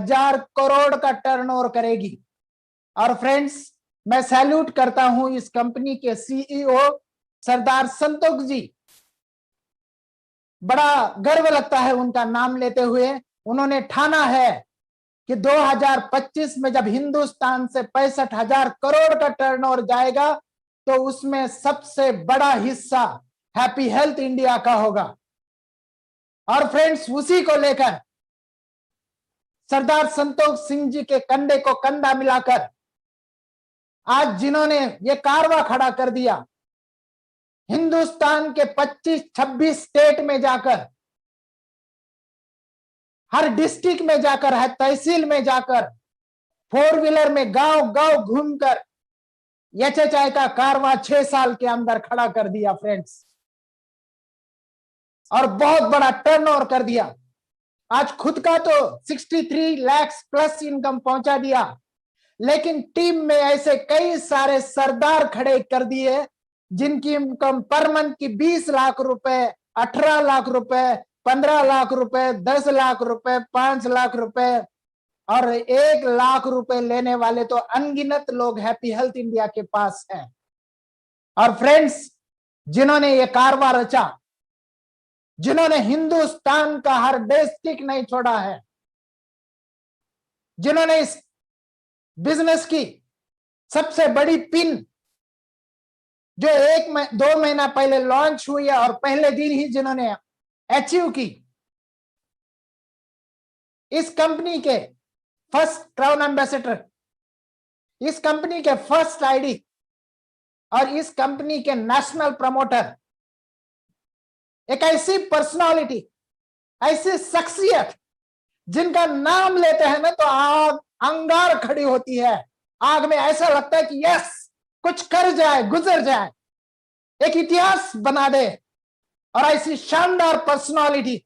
1000 करोड़ का टर्नओवर करेगी। और फ्रेंड्स, मैं सैल्यूट करता हूं इस कंपनी के सीईओ सरदार संतोष जी। बड़ा गर्व लगता है उनका नाम लेते हुए। उन्होंने ठाना है कि 2025 में जब हिंदुस्तान से 65,000 करोड़ का टर्नओवर जाएगा तो उसमें सबसे बड़ा हिस्सा हैप्पी हेल्थ इंडिया का होगा। और फ्रेंड्स, उसी को लेकर सरदार संतोष सिंह जी के कंधे को कंधा मिलाकर आज जिन्होंने ये कारवा खड़ा कर दिया, हिंदुस्तान के 25-26 स्टेट में जाकर, हर डिस्ट्रिक्ट में जाकर, हर तहसील में जाकर, 4 व्हीलर में गांव गांव घूमकर एचएचआई का कारवा 6 साल के अंदर खड़ा कर दिया फ्रेंड्स, और बहुत बड़ा टर्नओवर कर दिया। आज खुद का तो 63 लाख प्लस इनकम पहुंचा दिया, लेकिन टीम में ऐसे कई सारे सरदार खड़े कर दिए जिनकी इनकम पर मंथ की 20 लाख रुपए, 18 लाख रुपए, 15 लाख रुपए, 10 लाख रुपए, 5 लाख रुपए और 1 लाख रुपए लेने वाले तो अनगिनत लोग हैप्पी हेल्थ इंडिया के पास हैं। और फ्रेंड्स, जिन्होंने ये कारवा रचा, जिन्होंने हिंदुस्तान का हर डिस्ट्रिक्ट नहीं छोड़ा है, जिन्होंने इस बिजनेस की सबसे बड़ी पिन जो 2 महीना पहले लॉन्च हुई है और पहले दिन ही जिन्होंने अचीव की, इस कंपनी के फर्स्ट क्राउन एम्बेसडर, इस कंपनी के फर्स्ट आईडी और इस कंपनी के नेशनल प्रमोटर, एक ऐसी पर्सनालिटी, ऐसी शख्सियत जिनका नाम लेते हैं ना तो आग अंगार खड़ी होती है। आग में ऐसा लगता है कि यस, कुछ कर जाए, गुजर जाए, एक इतिहास बना दे। और ऐसी शानदार पर्सनालिटी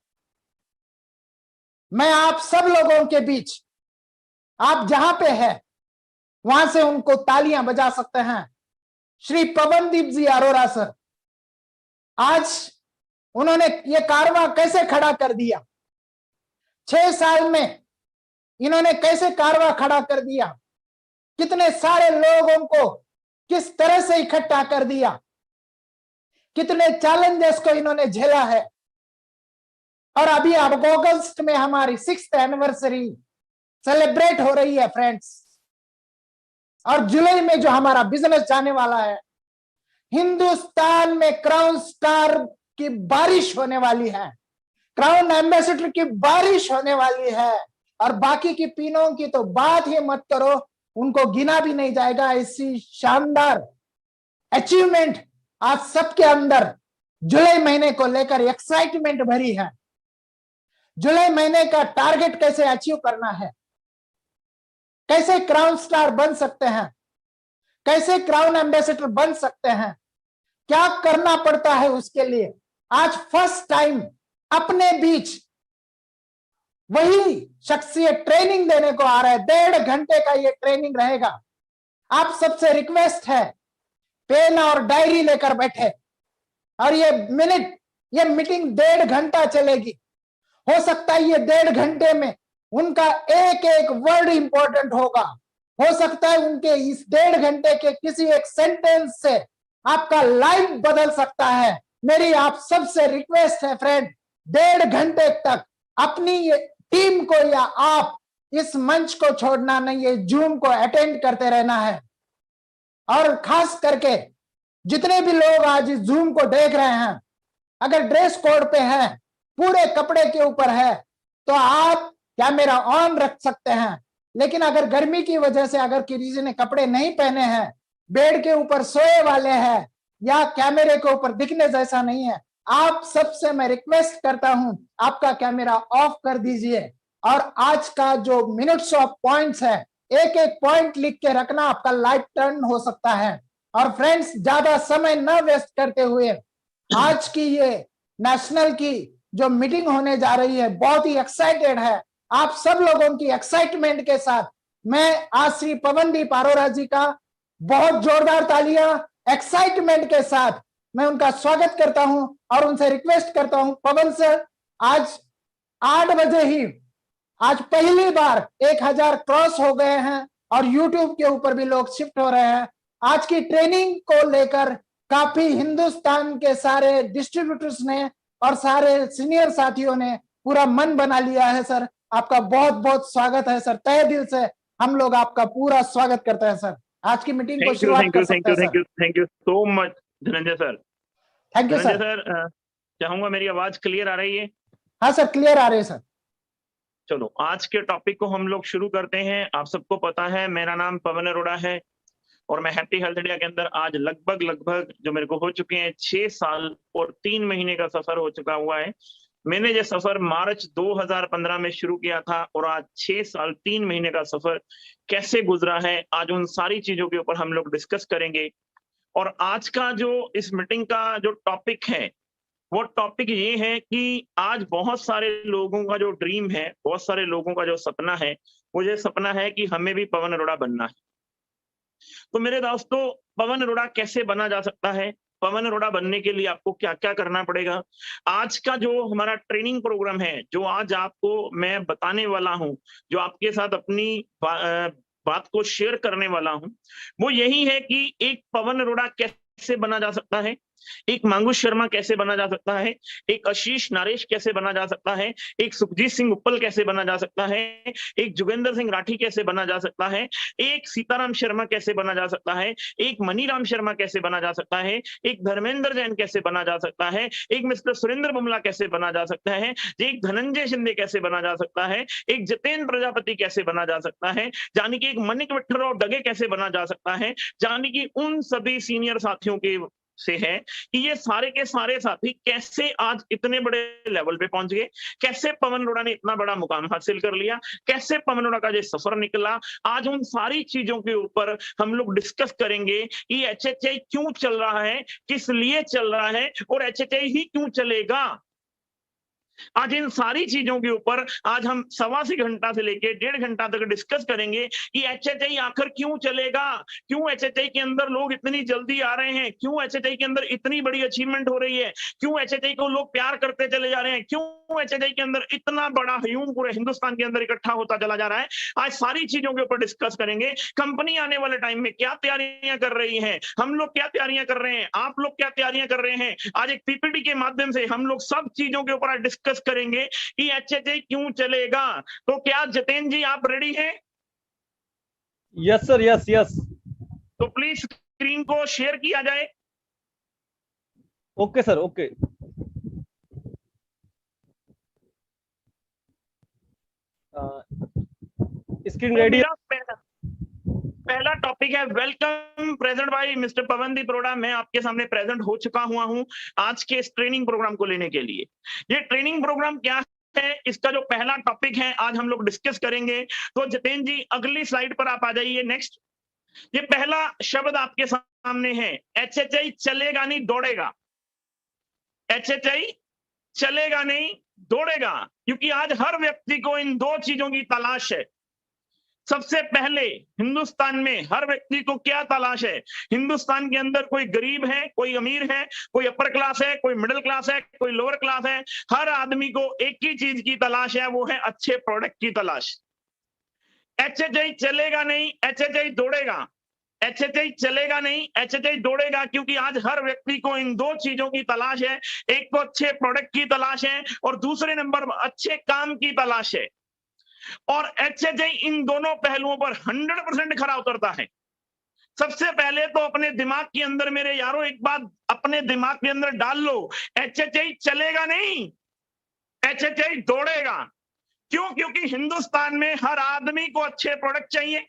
मैं आप सब लोगों के बीच, आप जहां पे है वहां से उनको तालियां बजा सकते हैं, श्री पवनदीप जी अरोरा सर। आज उन्होंने ये कारवा कैसे खड़ा कर दिया, 6 साल में इन्होंने कैसे कारवा खड़ा कर दिया, कितने सारे लोगों को किस तरह से इकट्ठा कर दिया, कितने चैलेंजेस को इन्होंने झेला है। और अभी अब अगस्त में हमारी 6th एनिवर्सरी सेलिब्रेट हो रही है फ्रेंड्स, और जुलाई में जो हमारा बिजनेस जाने वाला है, हिंदुस्तान में क्राउन स्टार की बारिश होने वाली है, क्राउन एम्बेसडर की बारिश होने वाली है, और बाकी की पिनों की तो बात ही मत करो, उनको गिना भी नहीं जाएगा। ऐसी शानदार अचीवमेंट आज सबके अंदर जुलाई महीने को लेकर एक्साइटमेंट भरी है। जुलाई महीने का टारगेट कैसे अचीव करना है, कैसे क्राउन स्टार बन सकते हैं, कैसे क्राउन एम्बेसडर बन सकते हैं, क्या करना पड़ता है उसके लिए, आज फर्स्ट टाइम अपने बीच वही शख्सियत ट्रेनिंग देने को आ रहा है। 1.5 घंटे का ये ट्रेनिंग रहेगा। आप सबसे रिक्वेस्ट है, पेन और डायरी लेकर बैठे, और ये मीटिंग 1.5 घंटा चलेगी। हो सकता है ये 1.5 घंटे में उनका एक एक वर्ड इंपॉर्टेंट होगा, हो सकता है उनके इस 1.5 घंटे के किसी एक सेंटेंस से आपका लाइफ बदल सकता है। मेरी आप सबसे रिक्वेस्ट है फ्रेंड, 1.5 घंटे तक अपनी टीम को या आप इस मंच को छोड़ना नहीं है, जूम को अटेंड करते रहना है। और खास करके जितने भी लोग आज इस जूम को देख रहे हैं, अगर ड्रेस कोड पे है, पूरे कपड़े के ऊपर है, तो आप कैमरा ऑन रख सकते हैं। लेकिन अगर गर्मी की वजह से अगर किसी ने कपड़े नहीं पहने हैं, बेड के ऊपर सोए वाले हैं, या कैमरे के ऊपर दिखने जैसा नहीं है, आप सबसे मैं रिक्वेस्ट करता हूं, आपका कैमरा ऑफ कर दीजिए। और आज का जो मिनट्स ऑफ पॉइंट्स है, एक एक पॉइंट लिख के रखना, आपका लाइफ टर्न हो सकता है। और फ्रेंड्स, ज्यादा समय न वेस्ट करते हुए आज की ये नेशनल की जो मीटिंग होने जा रही है, बहुत ही एक्साइटेड है। आप सब लोगों की एक्साइटमेंट के साथ मैं आज श्री पवनदीप अरोरा जी का बहुत जोरदार तालियां एक्साइटमेंट के साथ मैं उनका स्वागत करता हूं और उनसे रिक्वेस्ट करता हूं, पवन सर आज 8 बजे ही आज पहली बार 1000 क्रॉस हो गए हैं और यूट्यूब के ऊपर भी लोग शिफ्ट हो रहे हैं। आज की ट्रेनिंग को लेकर काफी हिंदुस्तान के सारे डिस्ट्रीब्यूटर्स ने और सारे सीनियर साथियों ने पूरा मन बना लिया है। सर, आपका बहुत बहुत स्वागत है सर, तहे दिल से हम लोग आपका पूरा स्वागत करते हैं सर। आज की मीटिंग को शुरुआत कर सकते हैं sir. Thank you so much Dhananjay sir. Thank you Dhananjay sir. चाहूंगा मेरी आवाज क्लियर आ रही है? हाँ सर, क्लियर आ रही है सर। चलो आज के टॉपिक को हम लोग शुरू करते हैं। आप सबको पता है मेरा नाम पवन अरोड़ा है और मैं हैप्पी हेल्थ इंडिया के अंदर आज लगभग जो मेरे को हो चुके हैं 6 साल और 3 महीने का सफर हो चुका हुआ है। मैंने ये सफर मार्च 2015 में शुरू किया था और आज 6 साल 3 महीने का सफर कैसे गुजरा है, आज उन सारी चीजों के ऊपर हम लोग डिस्कस करेंगे। और आज का जो इस मीटिंग का जो टॉपिक है वो टॉपिक ये है कि आज बहुत सारे लोगों का जो ड्रीम है, बहुत सारे लोगों का जो सपना है, वो ये सपना है कि हमें भी पवन अरोड़ा बनना है। तो मेरे दोस्तों, पवन अरोड़ा कैसे बना जा सकता है? पवन अरोड़ा बनने के लिए आपको क्या क्या करना पड़ेगा? आज का जो हमारा ट्रेनिंग प्रोग्राम है, जो आज आपको मैं बताने वाला हूं, जो आपके साथ अपनी बात को शेयर करने वाला हूं, वो यही है कि एक पवन अरोड़ा कैसे बना जा सकता है, एक मांगू शर्मा कैसे बना जा सकता है, एक आशीष नारेश कैसे बना जा सकता है, एक सुखजीत सिंह उप्पल कैसे बना जा सकता है, एक जोगेंद्र सिंह राठी कैसे बना जा सकता है, एक सीताराम शर्मा कैसे बना जा सकता है, एक मनीराम शर्मा कैसे बना जा सकता है, एक धर्मेंद्र जैन कैसे बना जा सकता है, एक मिस्टर सुरेंद्र बुमला कैसे बना जा सकता है, एक धनंजय शिंदे कैसे बना जा सकता है, एक जितेंद्र प्रजापति कैसे बना जा सकता है, यानी कि एक मणिक विठ्ठल और डगे कैसे बना जा सकता है, यानी कि उन सभी सीनियर साथियों के से है कि ये सारे के सारे साथी कैसे आज इतने बड़े लेवल पे पहुंच गए, कैसे पवन अरोड़ा ने इतना बड़ा मुकाम हासिल कर लिया, कैसे पवन अरोड़ा का ये सफर निकला। आज उन सारी चीजों के ऊपर हम लोग डिस्कस करेंगे कि एचएचआई क्यों चल रहा है, किस लिए चल रहा है और एचएचआई ही क्यों चलेगा। आज इन सारी चीजों के ऊपर आज हम 1.25 घंटा से लेके 1.5 घंटा तक डिस्कस करेंगे कि एचएचआई आखिर क्यों चलेगा, क्यों एचएचआई के अंदर लोग इतनी जल्दी आ रहे हैं, क्यों एचएचआई के अंदर इतनी बड़ी अचीवमेंट हो रही है, क्यों एचएचआई को लोग प्यार करते चले जा रहे हैं, क्यों एचएचआई के अंदर इतना बड़ा हयूम पूरे हिंदुस्तान के अंदर इकट्ठा होता चला जा रहा है। आज सारी चीजों के ऊपर डिस्कस करेंगे। कंपनी आने वाले टाइम में क्या तैयारियां कर रही है, हम लोग क्या तैयारियां कर रहे हैं, आप लोग क्या तैयारियां कर रहे हैं। आज एक पीपीटी के माध्यम से हम लोग सब चीजों के ऊपर डिस्कस करेंगे कि एचएचआई क्यों चलेगा। तो क्या जितेंद्र जी आप रेडी हैं? Yes sir, yes yes. तो प्लीज स्क्रीन को शेयर किया जाए। Okay sir, okay. Screen ready. पहला टॉपिक है welcome present by mister Pawandeep Arora. मैं आपके सामने प्रेजेंट हो चुका हुआ हूं आज के इस ट्रेनिंग प्रोग्राम को लेने के लिए। ये ट्रेनिंग प्रोग्राम क्या है, इसका जो पहला टॉपिक है आज हम लोग डिस्कस करेंगे। तो जितेंद्र जी अगली स्लाइड पर आप आ जाइए। नेक्स्ट, ये पहला शब्द आपके सामने है, एचएचआई चलेगा नहीं दौड़ेगा। एचएचआई चलेगा नहीं दौड़ेगा, क्योंकि आज हर व्यक्ति को इन दो चीजों की तलाश है। सबसे पहले हिंदुस्तान में हर व्यक्ति को क्या तलाश है? हिंदुस्तान के अंदर कोई गरीब है, कोई अमीर है, कोई अपर क्लास है, कोई मिडिल क्लास है, कोई लोअर क्लास है, हर आदमी को एक ही चीज की तलाश है, वो है अच्छे प्रोडक्ट की तलाश। एचएचआई चलेगा नहीं, एचएचआई दौड़ेगा। एचएचआई चलेगा नहीं, एचएचआई दौड़ेगा, क्योंकि आज हर व्यक्ति को इन दो चीजों की तलाश है। एक तो अच्छे प्रोडक्ट की तलाश है और दूसरे नंबर पर अच्छे काम की तलाश है। और एचएचआई इन दोनों पहलुओं पर 100% खरा उतरता है। सबसे पहले तो अपने दिमाग के अंदर मेरे यारों एक बात अपने दिमाग के अंदर डाल लो, एचएचआई चलेगा नहीं, एचएचआई दौड़ेगा। क्यों? क्योंकि हिंदुस्तान में हर आदमी को अच्छे प्रोडक्ट चाहिए,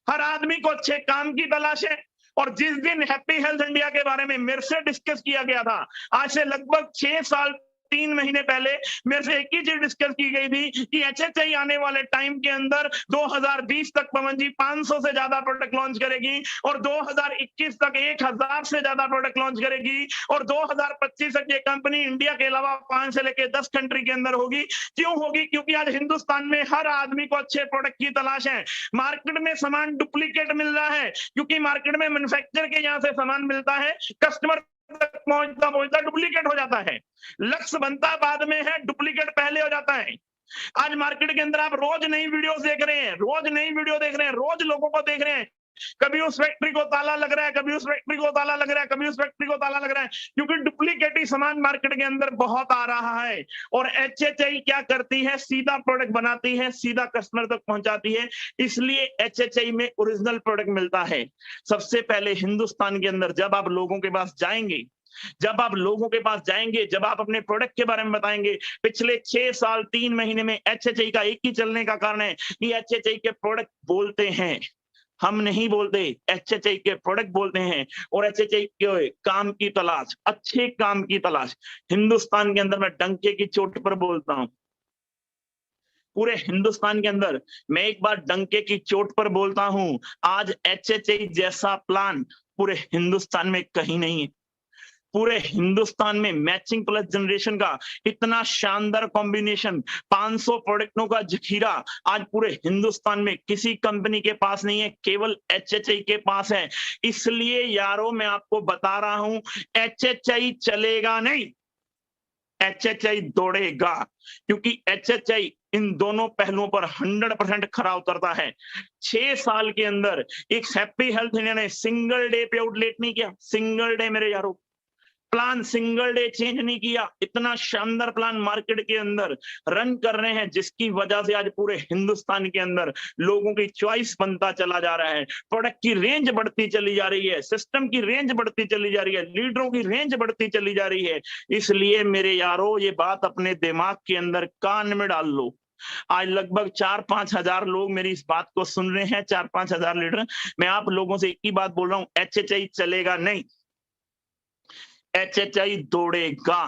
हर आदमी को अच्छे काम की तलाश है। और जिस दिन हैप्पी हेल्थ इंडिया के बारे में मेरे से डिस्कस किया गया था, आज से लगभग 6 साल 3 महीने पहले मेरे से एक ही चीज डिस्कस की गई थी कि एचएचआई आने वाले टाइम के अंदर 2020 तक पवन जी 500 से ज्यादा प्रोडक्ट लॉन्च करेगी और 2021 तक 1000 से ज्यादा प्रोडक्ट लॉन्च करेगी और 2025 तक ये कंपनी इंडिया के अलावा 5 से लेकर 10 कंट्री के अंदर होगी। क्यों होगी? क्योंकि आज हिंदुस्तान में हर आदमी को अच्छे प्रोडक्ट की तलाश है। मार्केट में सामान डुप्लीकेट मिल रहा है, क्योंकि मार्केट में मैन्युफैक्चर के यहाँ से सामान मिलता है, कस्टमर पहुंचता डुप्लीकेट हो जाता है। लक्ष्य बनता बाद में है, डुप्लीकेट पहले हो जाता है। आज मार्केट के अंदर आप रोज नई वीडियोस देख रहे हैं, रोज नई वीडियो देख रहे हैं, रोज लोगों को देख रहे हैं, कभी उस फैक्ट्री को ताला लग रहा है, कभी उस फैक्ट्री को ताला लग रहा है, कभी उस फैक्ट्री को ताला लग रहा है, क्योंकि डुप्लीकेटी सामान मार्केट के अंदर बहुत आ रहा है। और HHI क्या करती है, सीधा प्रोडक्ट बनाती है, सीधा कस्टमर तक पहुंचाती है, इसलिए HHI में ओरिजिनल प्रोडक्ट मिलता है। सबसे पहले हिंदुस्तान के अंदर जब आप लोगों के पास जाएंगे, जब आप लोगों के पास जाएंगे, जब आप अपने प्रोडक्ट के बारे में बताएंगे, पिछले 6 साल 3 महीने में HHI का एक ही चलने का कारण है कि HHI के प्रोडक्ट बोलते हैं, हम नहीं बोलते, HHI के प्रोडक्ट बोलते हैं। और HHI के काम की तलाश, अच्छे काम की तलाश हिंदुस्तान के अंदर, मैं डंके की चोट पर बोलता हूं, पूरे हिंदुस्तान के अंदर मैं एक बार डंके की चोट पर बोलता हूं, आज HHI जैसा प्लान पूरे हिंदुस्तान में कहीं नहीं है। पूरे हिंदुस्तान में मैचिंग प्लस जनरेशन का इतना शानदार कॉम्बिनेशन, 500 प्रोडक्टों का जखीरा आज पूरे हिंदुस्तान में किसी कंपनी के पास नहीं है, केवल HHI के पास है। इसलिए यारों मैं आपको बता रहा हूं, HHI चलेगा नहीं, HHI दौड़ेगा, क्योंकि HHI इन दोनों पहलुओं पर 100% खरा उतरता है। 6 साल के अंदर एक हैप्पी हेल्थ इंडिया ने सिंगल डे पे आउटलेट नहीं किया, सिंगल डे मेरे यारों, प्लान सिंगल डे चेंज नहीं किया, इतना शानदार प्लान मार्केट के अंदर रन कर रहे हैं, जिसकी वजह से आज पूरे हिंदुस्तान के अंदर लोगों की चॉइस बनता चला जा रहा है, प्रोडक्ट की रेंज बढ़ती चली जा रही है, सिस्टम की रेंज बढ़ती चली जा रही है, लीडरों की रेंज बढ़ती चली जा रही है। इसलिए मेरे यारों ये बात अपने दिमाग के अंदर कान में डाल लो। आज लगभग 4-5 हजार लोग मेरी इस बात को सुन रहे हैं, 4-5 हजार लीडर। मैं आप लोगों से एक ही बात बोल रहा हूं, HHI चलेगा नहीं, HHI दौड़ेगा,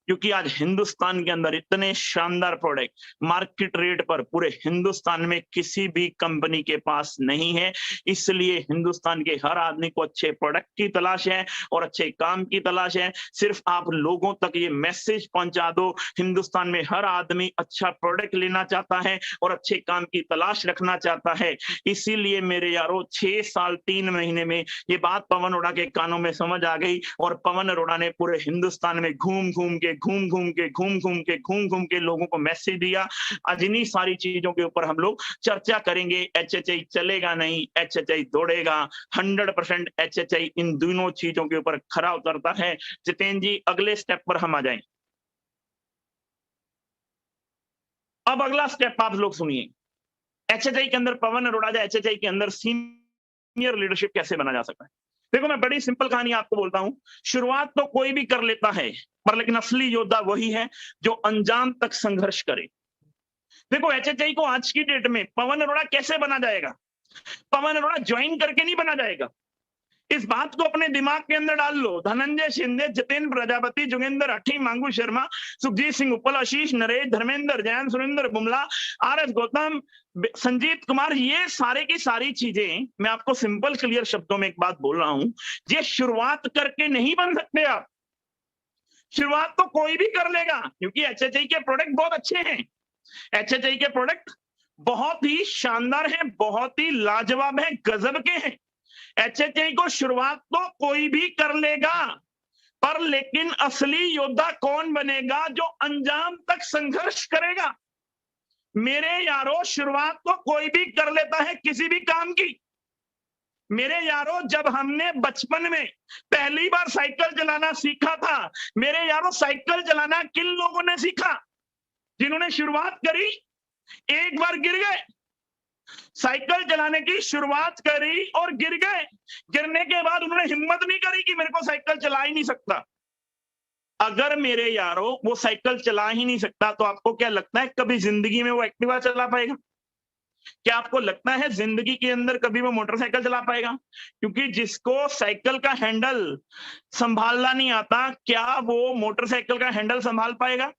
क्योंकि आज हिंदुस्तान के अंदर इतने शानदार प्रोडक्ट मार्केट रेट पर पूरे हिंदुस्तान में किसी भी कंपनी के पास नहीं है। इसलिए हिंदुस्तान के हर आदमी को अच्छे प्रोडक्ट की तलाश है और अच्छे काम की तलाश है। सिर्फ आप लोगों तक ये मैसेज पहुंचा दो, हिंदुस्तान में हर आदमी अच्छा प्रोडक्ट लेना चाहता है और अच्छे काम की तलाश रखना चाहता है। इसीलिए मेरे यारों 6 साल 3 महीने में ये बात पवन अरोड़ा के कानों में समझ आ गई और पवन अरोड़ा ने पूरे हिंदुस्तान में घूम घूम के लोगों को मैसेज दिया। आज इन्हीं सारी चीजों के ऊपर हम लोग चर्चा करेंगे। HHI चलेगा नहीं, HHI दौड़ेगा, 100% HHI इन दोनों चीजों के ऊपर खरा उतरता है। जितेंद्र जी अगले स्टेप पर हम आ जाएं। अब अगला स्टेप आप लोग सुनिए, HHI के अंदर पवन अरोड़ा या HHI के अंदर सीनियर लीडरशिप कैसे बना जा सकता है। देखो मैं बड़ी सिंपल कहानी आपको बोलता हूं, शुरुआत तो कोई भी कर लेता है, पर लेकिन असली योद्धा वही है जो अंजाम तक संघर्ष करे। देखो HHI को आज की डेट में पवन अरोड़ा कैसे बना जाएगा, पवन अरोड़ा ज्वाइन करके नहीं बना जाएगा। इस बात को अपने दिमाग के अंदर डाल लो। धनंजय शिंदे, जितेंद्र प्रजापति, जोगेंद्र राठी, मांगू शर्मा, सुखजीत सिंह उपल, आशीष नरेश, धर्मेंद्र जैन, सुरेंद्र बुमला, RS गौतम, संजीत कुमार, ये सारे की सारी चीजें मैं आपको सिंपल क्लियर शब्दों में एक बात बोल रहा हूं, ये शुरुआत करके नहीं बन सकते आप। शुरुआत तो कोई भी कर लेगा, क्योंकि HHI के प्रोडक्ट बहुत अच्छे हैं, HHI के प्रोडक्ट बहुत ही शानदार हैं, बहुत ही लाजवाब हैं, गजब के हैं। HHI को शुरुआत तो कोई भी कर लेगा, पर लेकिन असली योद्धा कौन बनेगा, जो अंजाम तक संघर्ष करेगा। मेरे यारों शुरुआत तो कोई भी कर लेता है किसी भी काम की। मेरे यारों जब हमने बचपन में पहली बार साइकिल चलाना सीखा था, मेरे यारों साइकिल चलाना किन लोगों ने सीखा, जिन्होंने शुरुआत करी, एक बार गिर गए, साइकिल चलाने की शुरुआत करी और गिर गए, गिरने के बाद उन्होंने हिम्मत नहीं करी कि मेरे को साइकिल चला ही नहीं सकता। अगर मेरे यारों वो साइकिल चला ही नहीं सकता, तो आपको क्या लगता है कभी जिंदगी में वो एक्टिवा चला पाएगा? क्या आपको लगता है जिंदगी के अंदर कभी वो मोटरसाइकिल चला पाएगा? क्योंकि जिसको साइकिल का हैंडल संभालना नहीं आता, क्या वो मोटरसाइकिल का हैंडल संभाल पाएगा?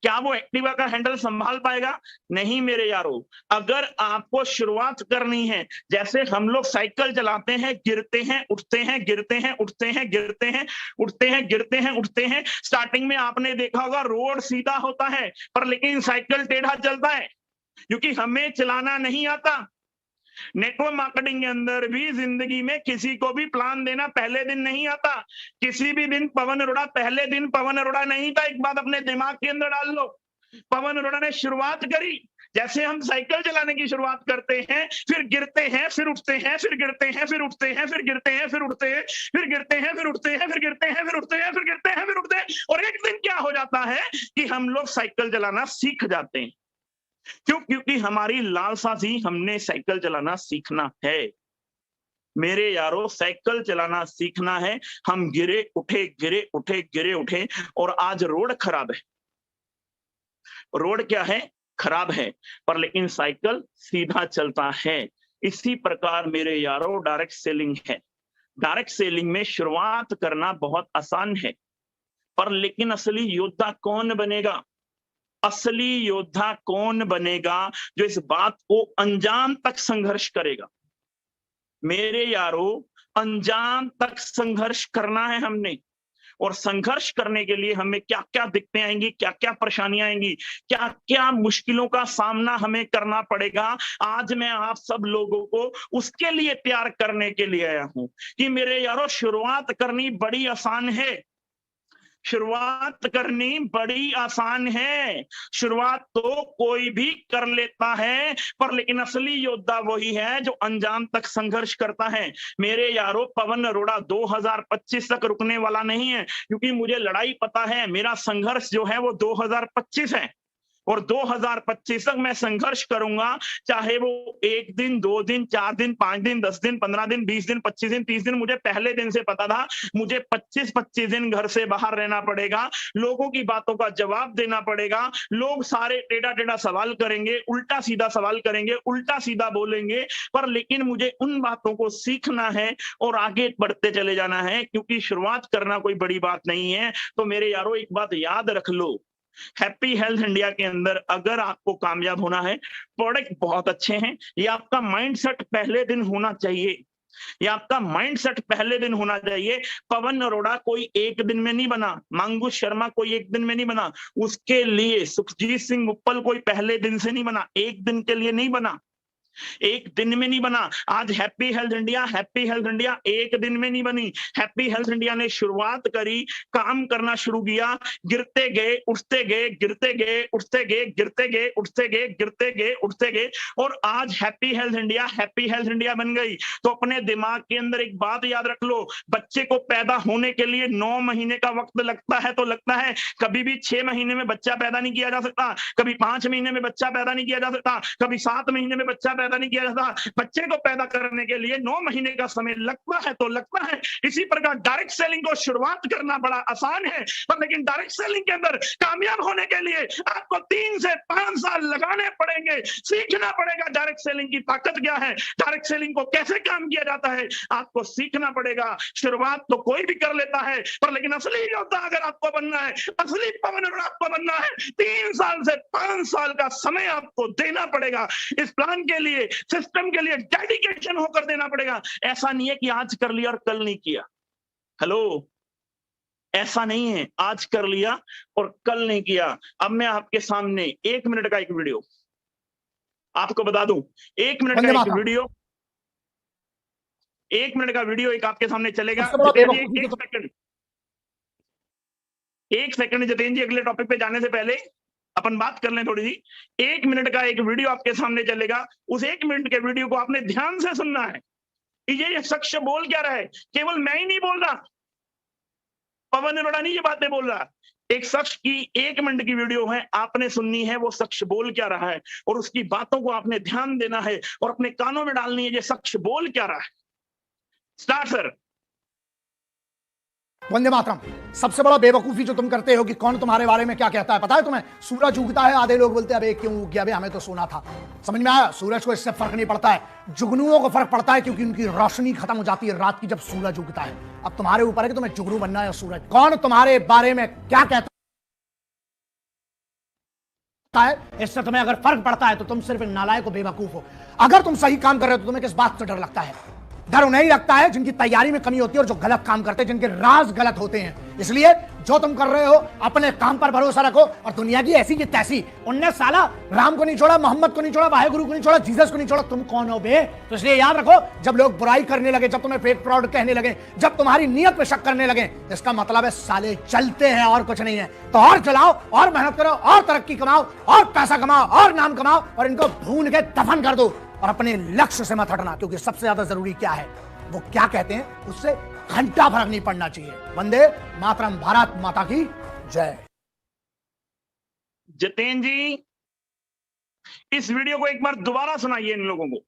क्या वो एक्टिवा का हैंडल संभाल पाएगा? नहीं मेरे यारों। अगर आपको शुरुआत करनी है, जैसे हम लोग साइकिल चलाते हैं, गिरते हैं, उठते हैं, गिरते हैं, उठते हैं, गिरते हैं, उठते हैं, गिरते हैं, उठते हैं। स्टार्टिंग में आपने देखा होगा रोड सीधा होता है, पर लेकिन साइकिल टेढ़ा चलता है, क्योंकि हमें चलाना नहीं आता। नेटवर्क मार्केटिंग के अंदर भी जिंदगी में किसी को भी प्लान देना पहले दिन नहीं आता। किसी भी दिन पवन अरोड़ा पहले दिन पवन अरोड़ा नहीं था, एक बात अपने दिमाग के अंदर डाल लो। पवन अरोड़ा ने शुरुआत करी जैसे हम साइकिल चलाने की शुरुआत करते हैं, फिर गिरते हैं, फिर उठते हैं, फिर गिरते हैं, फिर उठते हैं, फिर गिरते हैं, फिर उठते हैं, फिर गिरते हैं, फिर उठते हैं, फिर गिरते हैं, फिर उठते हैं, फिर गिरते हैं, फिर उठते हैं, और एक दिन क्या हो जाता है कि हम लोग साइकिल चलाना सीख जाते हैं। क्यों? क्योंकि हमारी लालसा थी, हमने साइकिल चलाना सीखना है। मेरे यारों, साइकिल चलाना सीखना है। हम गिरे उठे, गिरे उठे, गिरे उठे, और आज रोड खराब है। रोड क्या है? खराब है, पर लेकिन साइकिल सीधा चलता है। इसी प्रकार मेरे यारों डायरेक्ट सेलिंग है। डायरेक्ट सेलिंग में शुरुआत करना बहुत आसान है, पर लेकिन असली योद्धा कौन बनेगा? असली योद्धा कौन बनेगा जो इस बात को अंजाम तक संघर्ष करेगा? मेरे यारों, अंजाम तक संघर्ष करना है हमने, और संघर्ष करने के लिए हमें क्या क्या दिक्कतें आएंगी, क्या क्या परेशानियां आएंगी, क्या क्या मुश्किलों का सामना हमें करना पड़ेगा। आज मैं आप सब लोगों को उसके लिए तैयार करने के लिए आया हूं कि मेरे यारों, शुरुआत करनी बड़ी आसान है। शुरुआत करनी बड़ी आसान है। शुरुआत तो कोई भी कर लेता है, पर लेकिन असली योद्धा वही है जो अंजाम तक संघर्ष करता है। मेरे यारों, पवन अरोड़ा 2025 तक रुकने वाला नहीं है, क्योंकि मुझे लड़ाई पता है। मेरा संघर्ष जो है वो 2025 है, और 2025 तक मैं संघर्ष करूंगा, चाहे वो 1 दिन, 2 दिन, 4 दिन, 5 दिन, 10 दिन, 15 दिन, 20 दिन, 25 दिन, 30 दिन। मुझे पहले दिन से पता था मुझे 25-25 दिन घर से बाहर रहना पड़ेगा, लोगों की बातों का जवाब देना पड़ेगा। लोग सारे टेढ़ा टेढ़ा सवाल करेंगे, उल्टा सीधा सवाल करेंगे, उल्टा सीधा बोलेंगे, पर लेकिन मुझे उन बातों को सीखना है और आगे बढ़ते चले जाना है, क्योंकि शुरुआत करना कोई बड़ी बात नहीं है। तो मेरे यारों, एक बात याद रख लो, हैप्पी हेल्थ इंडिया के अंदर अगर आपको कामयाब होना है, प्रोडक्ट बहुत अच्छे हैं। ये आपका माइंडसेट पहले दिन होना चाहिए, ये आपका माइंडसेट पहले दिन होना चाहिए। पवन अरोड़ा कोई एक दिन में नहीं बना, मांगू शर्मा कोई एक दिन में नहीं बना, उसके लिए सुखजीत सिंह मुप्पल कोई पहले दिन से नहीं बना, एक दिन के लिए नहीं बना, एक दिन में नहीं बना। आज हैप्पी हेल्थ इंडिया एक दिन में नहीं बनी। हैप्पी हेल्थ इंडिया ने शुरुआत करी, काम करना शुरू किया, गिरते गए, उठते गए, गिरते गए, उठते गए, गिरते गए, उठते गए, गिरते गए, उठते गए, और आज हैप्पी हेल्थ इंडिया बन गई। तो अपने दिमाग के अंदर एक बात याद रख लो, बच्चे को पैदा होने के लिए 9 महीने का वक्त लगता है, तो लगता है। कभी भी 6 महीने में बच्चा पैदा नहीं किया जा सकता, कभी 5 महीने में बच्चा पैदा नहीं किया जा सकता, कभी 7 महीने में बच्चा पैदा नहीं किया जाता। बच्चे को पैदा करने के लिए 9 महीने का समय लगता है, तो लगता है। इसी प्रकार डायरेक्ट सेलिंग को शुरुआत करना बड़ा आसान है, पर लेकिन डायरेक्ट सेलिंग के अंदर कामयाब होने के लिए आपको 3 से 5 साल लगाने पड़ेंगे, सीखना पड़ेगा डायरेक्ट सेलिंग की ताकत क्या है, डायरेक्ट सेलिंग को कैसे काम किया जाता है, आपको सीखना पड़ेगा। शुरुआत तो कोई भी कर लेता है, पर लेकिन असली योद्धा अगर आपको बनना है, असली पवन अरोड़ा आपको बनना है, 3 साल से 5 साल का समय आपको देना पड़ेगा। इस प्लान के लिए, सिस्टम के लिए डेडिकेशन होकर देना पड़ेगा। ऐसा नहीं है कि आज कर लिया और कल नहीं किया। हेलो, ऐसा नहीं है आज कर लिया और कल नहीं किया। अब मैं आपके सामने 1 मिनट का एक वीडियो आपको बता दूं, 1 मिनट का एक वीडियो, 1 मिनट का वीडियो एक आपके सामने चलेगा। एक सेकंड जतेंद्र जी, अगले टॉपिक पे जाने से पहले अपन बात कर लें थोड़ी सी। 1 मिनट का एक वीडियो आपके सामने चलेगा, उस 1 मिनट के वीडियो को आपने ध्यान से सुनना है। ये शख्स बोल क्या रहा है, केवल मैं ही नहीं बोल रहा, पवन अरोड़ा नहीं ये बातें बोल रहा, एक शख्स की 1 मिनट की वीडियो है, आपने सुननी है वो शख्स बोल क्या रहा है, और उसकी बातों को आपने ध्यान देना है और अपने कानों में डालनी है, ये शख्स बोल क्या रहा है। Start sir. वंदे मातरम। सबसे बड़ा बेवकूफी जो तुम करते हो कि कौन तुम्हारे बारे में क्या कहता है, पता है तुम्हें? सूरज उगता है, आधे लोग बोलते हैं अबे क्यों उग गया, अबे हमें तो सोना था। समझ में आया? सूरज को इससे फर्क नहीं पड़ता है, जुगनुओं को फर्क पड़ता है, क्योंकि उनकी रोशनी खत्म हो जाती है रात की जब सूरज उगता है। अब तुम्हारे ऊपर है कि तुम्हें जुगनू बनना है या सूरज। कौन तुम्हारे बारे में क्या कहता है, इससे तुम्हें अगर फर्क पड़ता है तो तुम सिर्फ नालायक हो, बेवकूफ हो। अगर तुम सही काम कर रहे हो तो तुम्हें किस बात से डर लगता है? डर उन्हें ही लगता है जिनकी तैयारी में कमी होती है और जो गलत काम करते हैं, जिनके राज गलत होते हैं। इसलिए जो तुम कर रहे हो अपने काम पर भरोसा रखो और दुनिया की ऐसी की तैसी। उनने साला राम को नहीं छोड़ा, मोहम्मद को नहीं छोड़ा, वाहेगुरु को नहीं छोड़ा, जीसस को नहीं छोड़ा, तुम कौन हो बे? तो इसलिए याद रखो, जब लोग बुराई करने लगे, जब तुम्हें फेक फ्रॉड कहने लगे, जब तुम्हारी नियत पे शक करने लगे, इसका मतलब है साले चलते हैं और कुछ नहीं है। तो और चलाओ और मेहनत करो और तरक्की कमाओ और पैसा कमाओ और नाम कमाओ और इनको भून के दफन कर दो और अपने लक्ष्य से मत हटना, क्योंकि सबसे ज्यादा जरूरी क्या है, वो क्या कहते हैं, उससे घंटा फर्क नहीं पड़ना चाहिए। वंदे मातरम, भारत माता की जय। जितेंद्र जी, इस वीडियो को एक बार दोबारा सुनाइए इन लोगों को।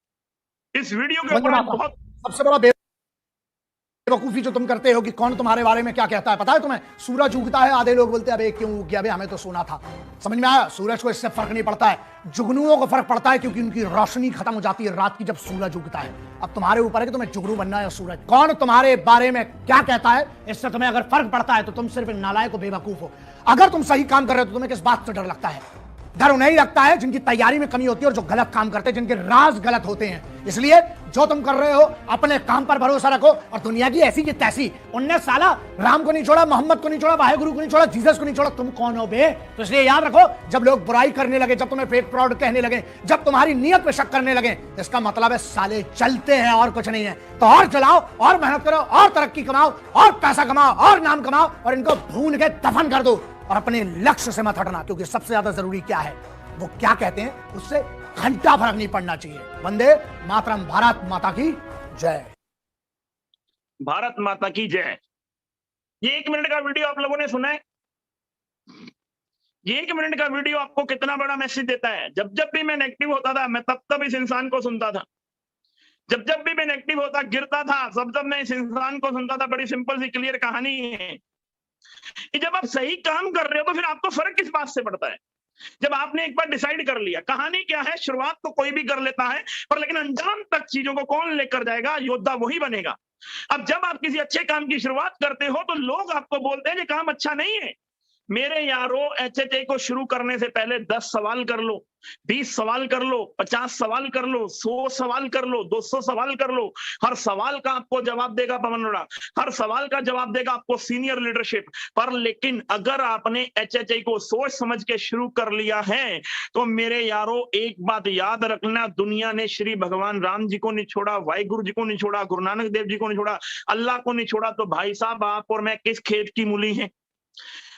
इस वीडियो के ऊपर बहुत सबसे बड़ा बेवकूफी जो तुम करते हो कि कौन तुम्हारे बारे में क्या कहता है, पता है तुम्हें? सूरज उगता है, आधे लोग बोलते हैं अबे क्यों उग गया, हमें तो सोना था। समझ में आया? सूरज को इससे फर्क नहीं पड़ता है, जुगनुओं को फर्क पड़ता है, क्योंकि उनकी रोशनी खत्म हो जाती है रात की जब सूरज उगता है। अब तुम्हारे ऊपर है कि तुम्हें जुगनू बनना है या सूरज। कौन तुम्हारे बारे में क्या कहता है, इससे तुम्हें अगर फर्क पड़ता है तो तुम सिर्फ नालायक हो, बेवकूफ हो। अगर तुम सही काम कर रहे हो तो तुम्हें किस बात से डर लगता है? डर उन्हें ही लगता है जिनकी तैयारी में कमी होती है और जो गलत काम करते हैं, जिनके राज गलत होते हैं। इसलिए जो तुम कर रहे हो अपने काम पर भरोसा रखो और दुनिया की ऐसी की तैसी। उनने साला राम को नहीं छोड़ा, मोहम्मद को नहीं छोड़ा, वाहेगुरु को नहीं छोड़ा, जीसस को नहीं छोड़ा, तुम कौन हो बे? तो इसलिए याद रखो, जब लोग बुराई करने लगे, जब तुम्हें फेक फ्रॉड कहने लगे, जब तुम्हारी नियत पे शक करने लगे, इसका मतलब है साले चलते हैं और कुछ नहीं है। तो और चलाओ और मेहनत करो और तरक्की कमाओ और पैसा कमाओ और नाम कमाओ और इनको भून के दफन कर दो और अपने लक्ष्य से मत हटना, क्योंकि सबसे ज्यादा जरूरी क्या है, वो क्या कहते हैं, उससे घंटा फर्क नहीं पड़ना चाहिए। वंदे मातरम, भारत माता की जय। भारत माता की जय। ये 1 मिनट का वीडियो आप लोगों ने सुना है? ये 1 मिनट का वीडियो आपको कितना बड़ा मैसेज देता है? जब जब भी मैं नेगेटिव होता था, मैं तब तब इस इंसान को सुनता था। जब जब भी मैं नेगेटिव होता, गिरता था, सब जब मैं इस इंसान को सुनता था। बड़ी सिंपल सी क्लियर कहानी है कि जब आप सही काम कर रहे हो तो फिर आपको फर्क किस बात से पड़ता है? जब आपने एक बार डिसाइड कर लिया, कहानी क्या है, शुरुआत तो कोई भी कर लेता है, पर लेकिन अंजाम तक चीजों को कौन लेकर जाएगा, योद्धा वही बनेगा। अब जब आप किसी अच्छे काम की शुरुआत करते हो तो लोग आपको बोलते हैं ये काम अच्छा नहीं है। मेरे यारो, एचएचए को शुरू करने से पहले 10 सवाल कर लो, 20 सवाल कर लो, 50 सवाल कर लो, 100 सवाल कर लो, 200 सवाल कर लो। हर सवाल का आपको जवाब देगा पवन अरोड़ा, हर सवाल का जवाब देगा आपको सीनियर लीडरशिप। पर लेकिन अगर आपने एचएचए को सोच समझ के शुरू कर लिया है तो मेरे यारो, एक बात याद रखना, दुनिया ने श्री भगवान राम जी को नहीं छोड़ा, वाहिगुरु जी को नहीं छोड़ा, गुरु नानक देव जी को नहीं छोड़ा, अल्लाह को नहीं छोड़ा। तो भाई साहब, आप और मैं किस खेत की मूली हैं?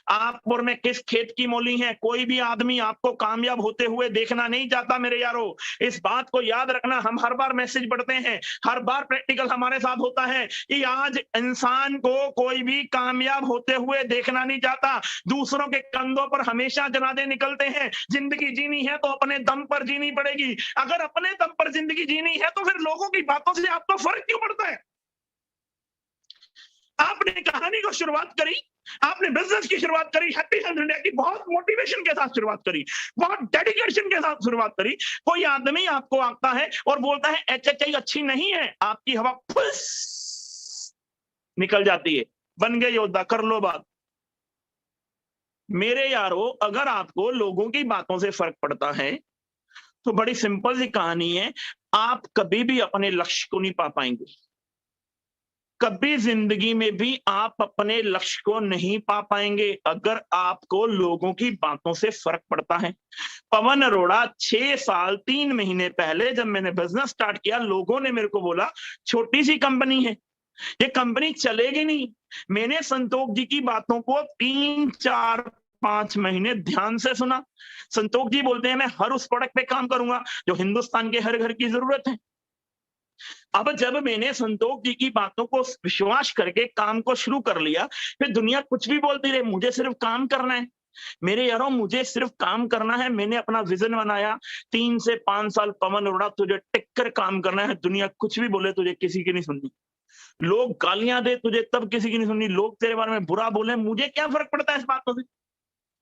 आप और मैं किस खेत की मोली हैं? कोई भी आदमी आपको कामयाब होते हुए देखना नहीं चाहता मेरे यारो। इस बात को याद रखना। हम हर बार मैसेज पढ़ते हैं, हर बार प्रैक्टिकल हमारे साथ होता है कि आज इंसान को कोई भी कामयाब होते हुए देखना नहीं चाहता। दूसरों के कंधों पर हमेशा जनाजे निकलते हैं। जिंदगी जीनी है तो अपने दम पर जीनी पड़ेगी। अगर अपने दम पर जिंदगी जीनी है तो फिर लोगों की बातों से आपको फर्क क्यों पड़ता है? आपने कहानी को शुरुआत करी, आपने बिजनेस की शुरुआत करी, हैप्पी हेल्थ इंडिया की बहुत मोटिवेशन के साथ शुरुआत करी, बहुत डेडिकेशन के साथ शुरुआत करी। कोई आदमी आपको आता है और बोलता है एचएचए अच्छी नहीं है, आपकी हवा फुस निकल जाती है। बन गए योद्धा, कर लो बात। मेरे यारो, अगर आपको लोगों की बातों से फर्क पड़ता है तो बड़ी सिंपल सी कहानी है, आप कभी भी अपने लक्ष्य को नहीं पा पाएंगे। कभी जिंदगी में भी आप अपने लक्ष्य को नहीं पा पाएंगे अगर आपको लोगों की बातों से फर्क पड़ता है। पवन अरोड़ा 6 साल 3 महीने पहले जब मैंने बिजनेस स्टार्ट किया, लोगों ने मेरे को बोला छोटी सी कंपनी है, ये कंपनी चलेगी नहीं। मैंने संतोष जी की बातों को 3, 4, 5 महीने ध्यान से सुना। संतोष जी बोलते हैं मैं हर उस प्रोडक्ट पे काम करूंगा जो हिंदुस्तान के हर घर की जरूरत है। अब जब मैंने संतोष जी की बातों को विश्वास करके काम को शुरू कर लिया, फिर दुनिया कुछ भी बोलती रहे, मुझे सिर्फ काम करना है। मेरे यारों, मुझे सिर्फ काम करना है। मैंने अपना विजन बनाया, 3 से 5 साल पवन अरोड़ा तुझे टिक कर काम करना है। दुनिया कुछ भी बोले, तुझे किसी की नहीं सुननी। लोग गालियां दे तुझे, तब किसी की नहीं सुननी। लोग तेरे बारे में बुरा बोले, मुझे क्या फर्क पड़ता है इस बातों से?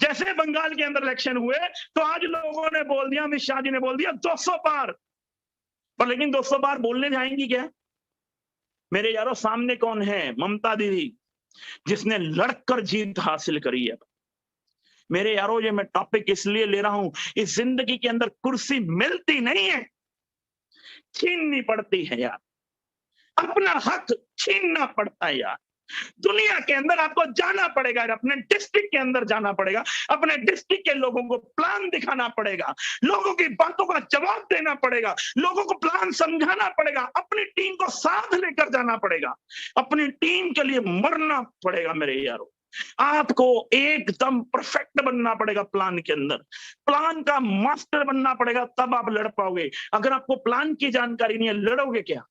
जैसे बंगाल के अंदर इलेक्शन हुए तो आज लोगों ने बोल दिया, अमित शाह जी ने बोल दिया 200 पार, पर लेकिन 200 पार बोलने जाएंगी क्या? मेरे यारों, सामने कौन है? ममता दीदी, जिसने लड़कर जीत हासिल करी है। मेरे यारों, ये मैं टॉपिक इसलिए ले रहा हूं, इस जिंदगी के अंदर कुर्सी मिलती नहीं है, छीननी पड़ती है यार, अपना हक छीनना पड़ता है यार। दुनिया के अंदर आपको जाना पड़ेगा, अपने डिस्ट्रिक्ट के अंदर जाना पड़ेगा, अपने डिस्ट्रिक्ट के लोगों को प्लान दिखाना पड़ेगा, लोगों की बातों का जवाब देना पड़ेगा, लोगों को प्लान समझाना पड़ेगा, अपनी टीम को साथ लेकर जाना पड़ेगा, अपनी टीम के लिए मरना पड़ेगा। मेरे यारों, आपको एकदम परफेक्ट बनना पड़ेगा प्लान के अंदर, प्लान का मास्टर बनना पड़ेगा, तब आप लड़ पाओगे। अगर आपको प्लान की जानकारी नहीं है, लड़ोगे क्या?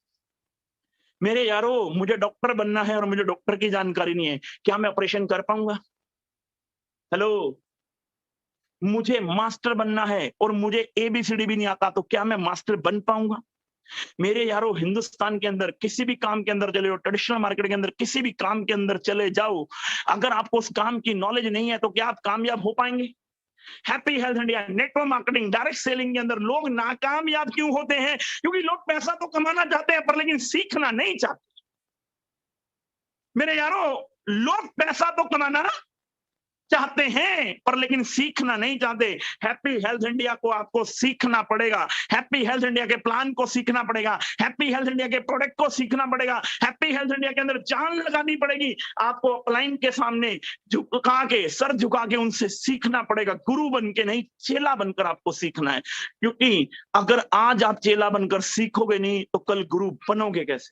मेरे यारों, मुझे डॉक्टर बनना है और मुझे डॉक्टर की जानकारी नहीं है, क्या मैं ऑपरेशन कर पाऊंगा? हेलो, मुझे मास्टर बनना है और मुझे एबीसीडी भी नहीं आता, तो क्या मैं मास्टर बन पाऊंगा? मेरे यारों, हिंदुस्तान के अंदर किसी भी काम के अंदर चले हो, ट्रेडिशनल मार्केट के अंदर किसी भी काम के अंदर चले जाओ, अगर आपको उस काम की नॉलेज नहीं है तो क्या आप कामयाब हो पाएंगे? Happy health India network marketing direct selling के अंदर लोग नाकामयाब क्यों होते हैं? क्योंकि लोग पैसा तो कमाना चाहते हैं, पर लेकिन सीखना नहीं चाहते। मेरे यारों, लोग पैसा तो कमाना चाहते हैं, पर लेकिन सीखना नहीं चाहते। हैप्पी हेल्थ इंडिया को आपको सीखना पड़ेगा, हैप्पी हेल्थ इंडिया के प्लान को सीखना पड़ेगा, हैप्पी हेल्थ इंडिया के प्रोडक्ट को सीखना पड़ेगा, हैप्पी हेल्थ इंडिया के अंदर जान लगानी पड़ेगी। आपको अपलाइन के सामने झुका के, सर झुका के उनसे सीखना पड़ेगा, गुरु बन के नहीं, चेला बनकर आपको सीखना है। क्योंकि अगर आज आप चेला बनकर सीखोगे नहीं तो कल गुरु बनोगे कैसे?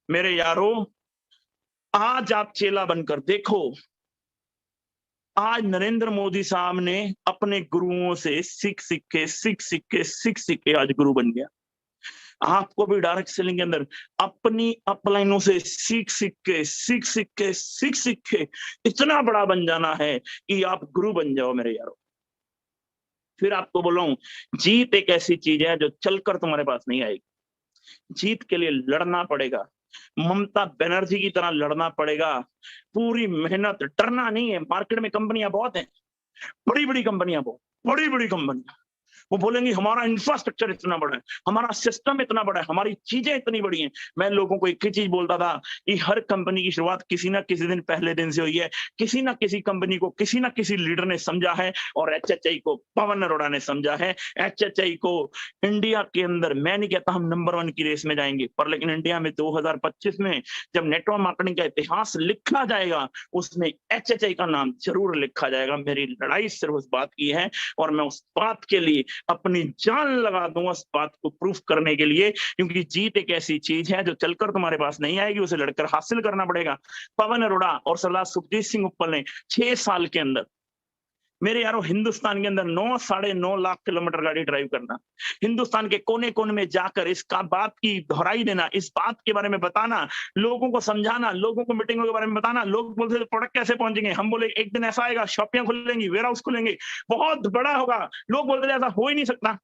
मेरे यारों, आज आप चेला बनकर देखो, आज नरेंद्र मोदी साहब ने अपने गुरुओं से सीख सीख के आज गुरु बन गया। आपको भी डायरेक्ट सेलिंग के अंदर अपनी अपलाइनों से सीख के इतना बड़ा बन जाना है कि आप गुरु बन जाओ। मेरे यारों, फिर आपको बोल रहा हूं, जीत एक ऐसी चीज है जो चलकर तुम्हारे पास नहीं आएगी, जीत के लिए लड़ना पड़ेगा, ममता बनर्जी की तरह लड़ना पड़ेगा, पूरी मेहनत, डरना नहीं है। मार्केट में कंपनियां बहुत हैं, बड़ी बड़ी कंपनियां, बहुत बड़ी बड़ी कंपनियां, वो बोलेंगे हमारा इंफ्रास्ट्रक्चर इतना बड़ा है, हमारा सिस्टम इतना बड़ा है, हमारी चीजें इतनी बड़ी हैं। मैं लोगों को एक ही चीज बोलता था कि हर कंपनी की शुरुआत किसी ना किसी दिन पहले दिन से हुई है, किसी ना किसी कंपनी को किसी ना किसी लीडर ने समझा है, और एचएचआई को पवन अरोड़ा ने समझा है। एचएचआई को इंडिया के अंदर, मैं नहीं कहता हम नंबर 1 की रेस में जाएंगे, पर लेकिन इंडिया में 2025 में जब नेटवर्क मार्केटिंग का इतिहास लिखा जाएगा, उसमें एचएचआई का नाम जरूर लिखा जाएगा। मेरी लड़ाई सिर्फ उस बात की है, और मैं उस बात के लिए अपनी जान लगा दूंगा, उस बात को प्रूफ करने के लिए, क्योंकि जीत एक ऐसी चीज है जो चलकर तुम्हारे पास नहीं आएगी, उसे लड़कर हासिल करना पड़ेगा। पवन अरोड़ा और सरदार सुखजीत सिंह उपल ने 6 साल के अंदर, मेरे यारों, हिंदुस्तान के अंदर 9-9.5 लाख किलोमीटर गाड़ी ड्राइव करना, हिंदुस्तान के कोने कोने में जाकर इसका बात की दोहराई देना, इस बात के बारे में बताना, लोगों को समझाना, लोगों को मीटिंगों के बारे में बताना। लोग बोलते थे प्रोडक्ट कैसे पहुंचेंगे, हम बोले एक दिन ऐसा आएगा, शॉपियां खुलेंगी, वेयर हाउस खुलेंगे, बहुत बड़ा होगा। लोग बोलते थे ऐसा हो ही नहीं सकता।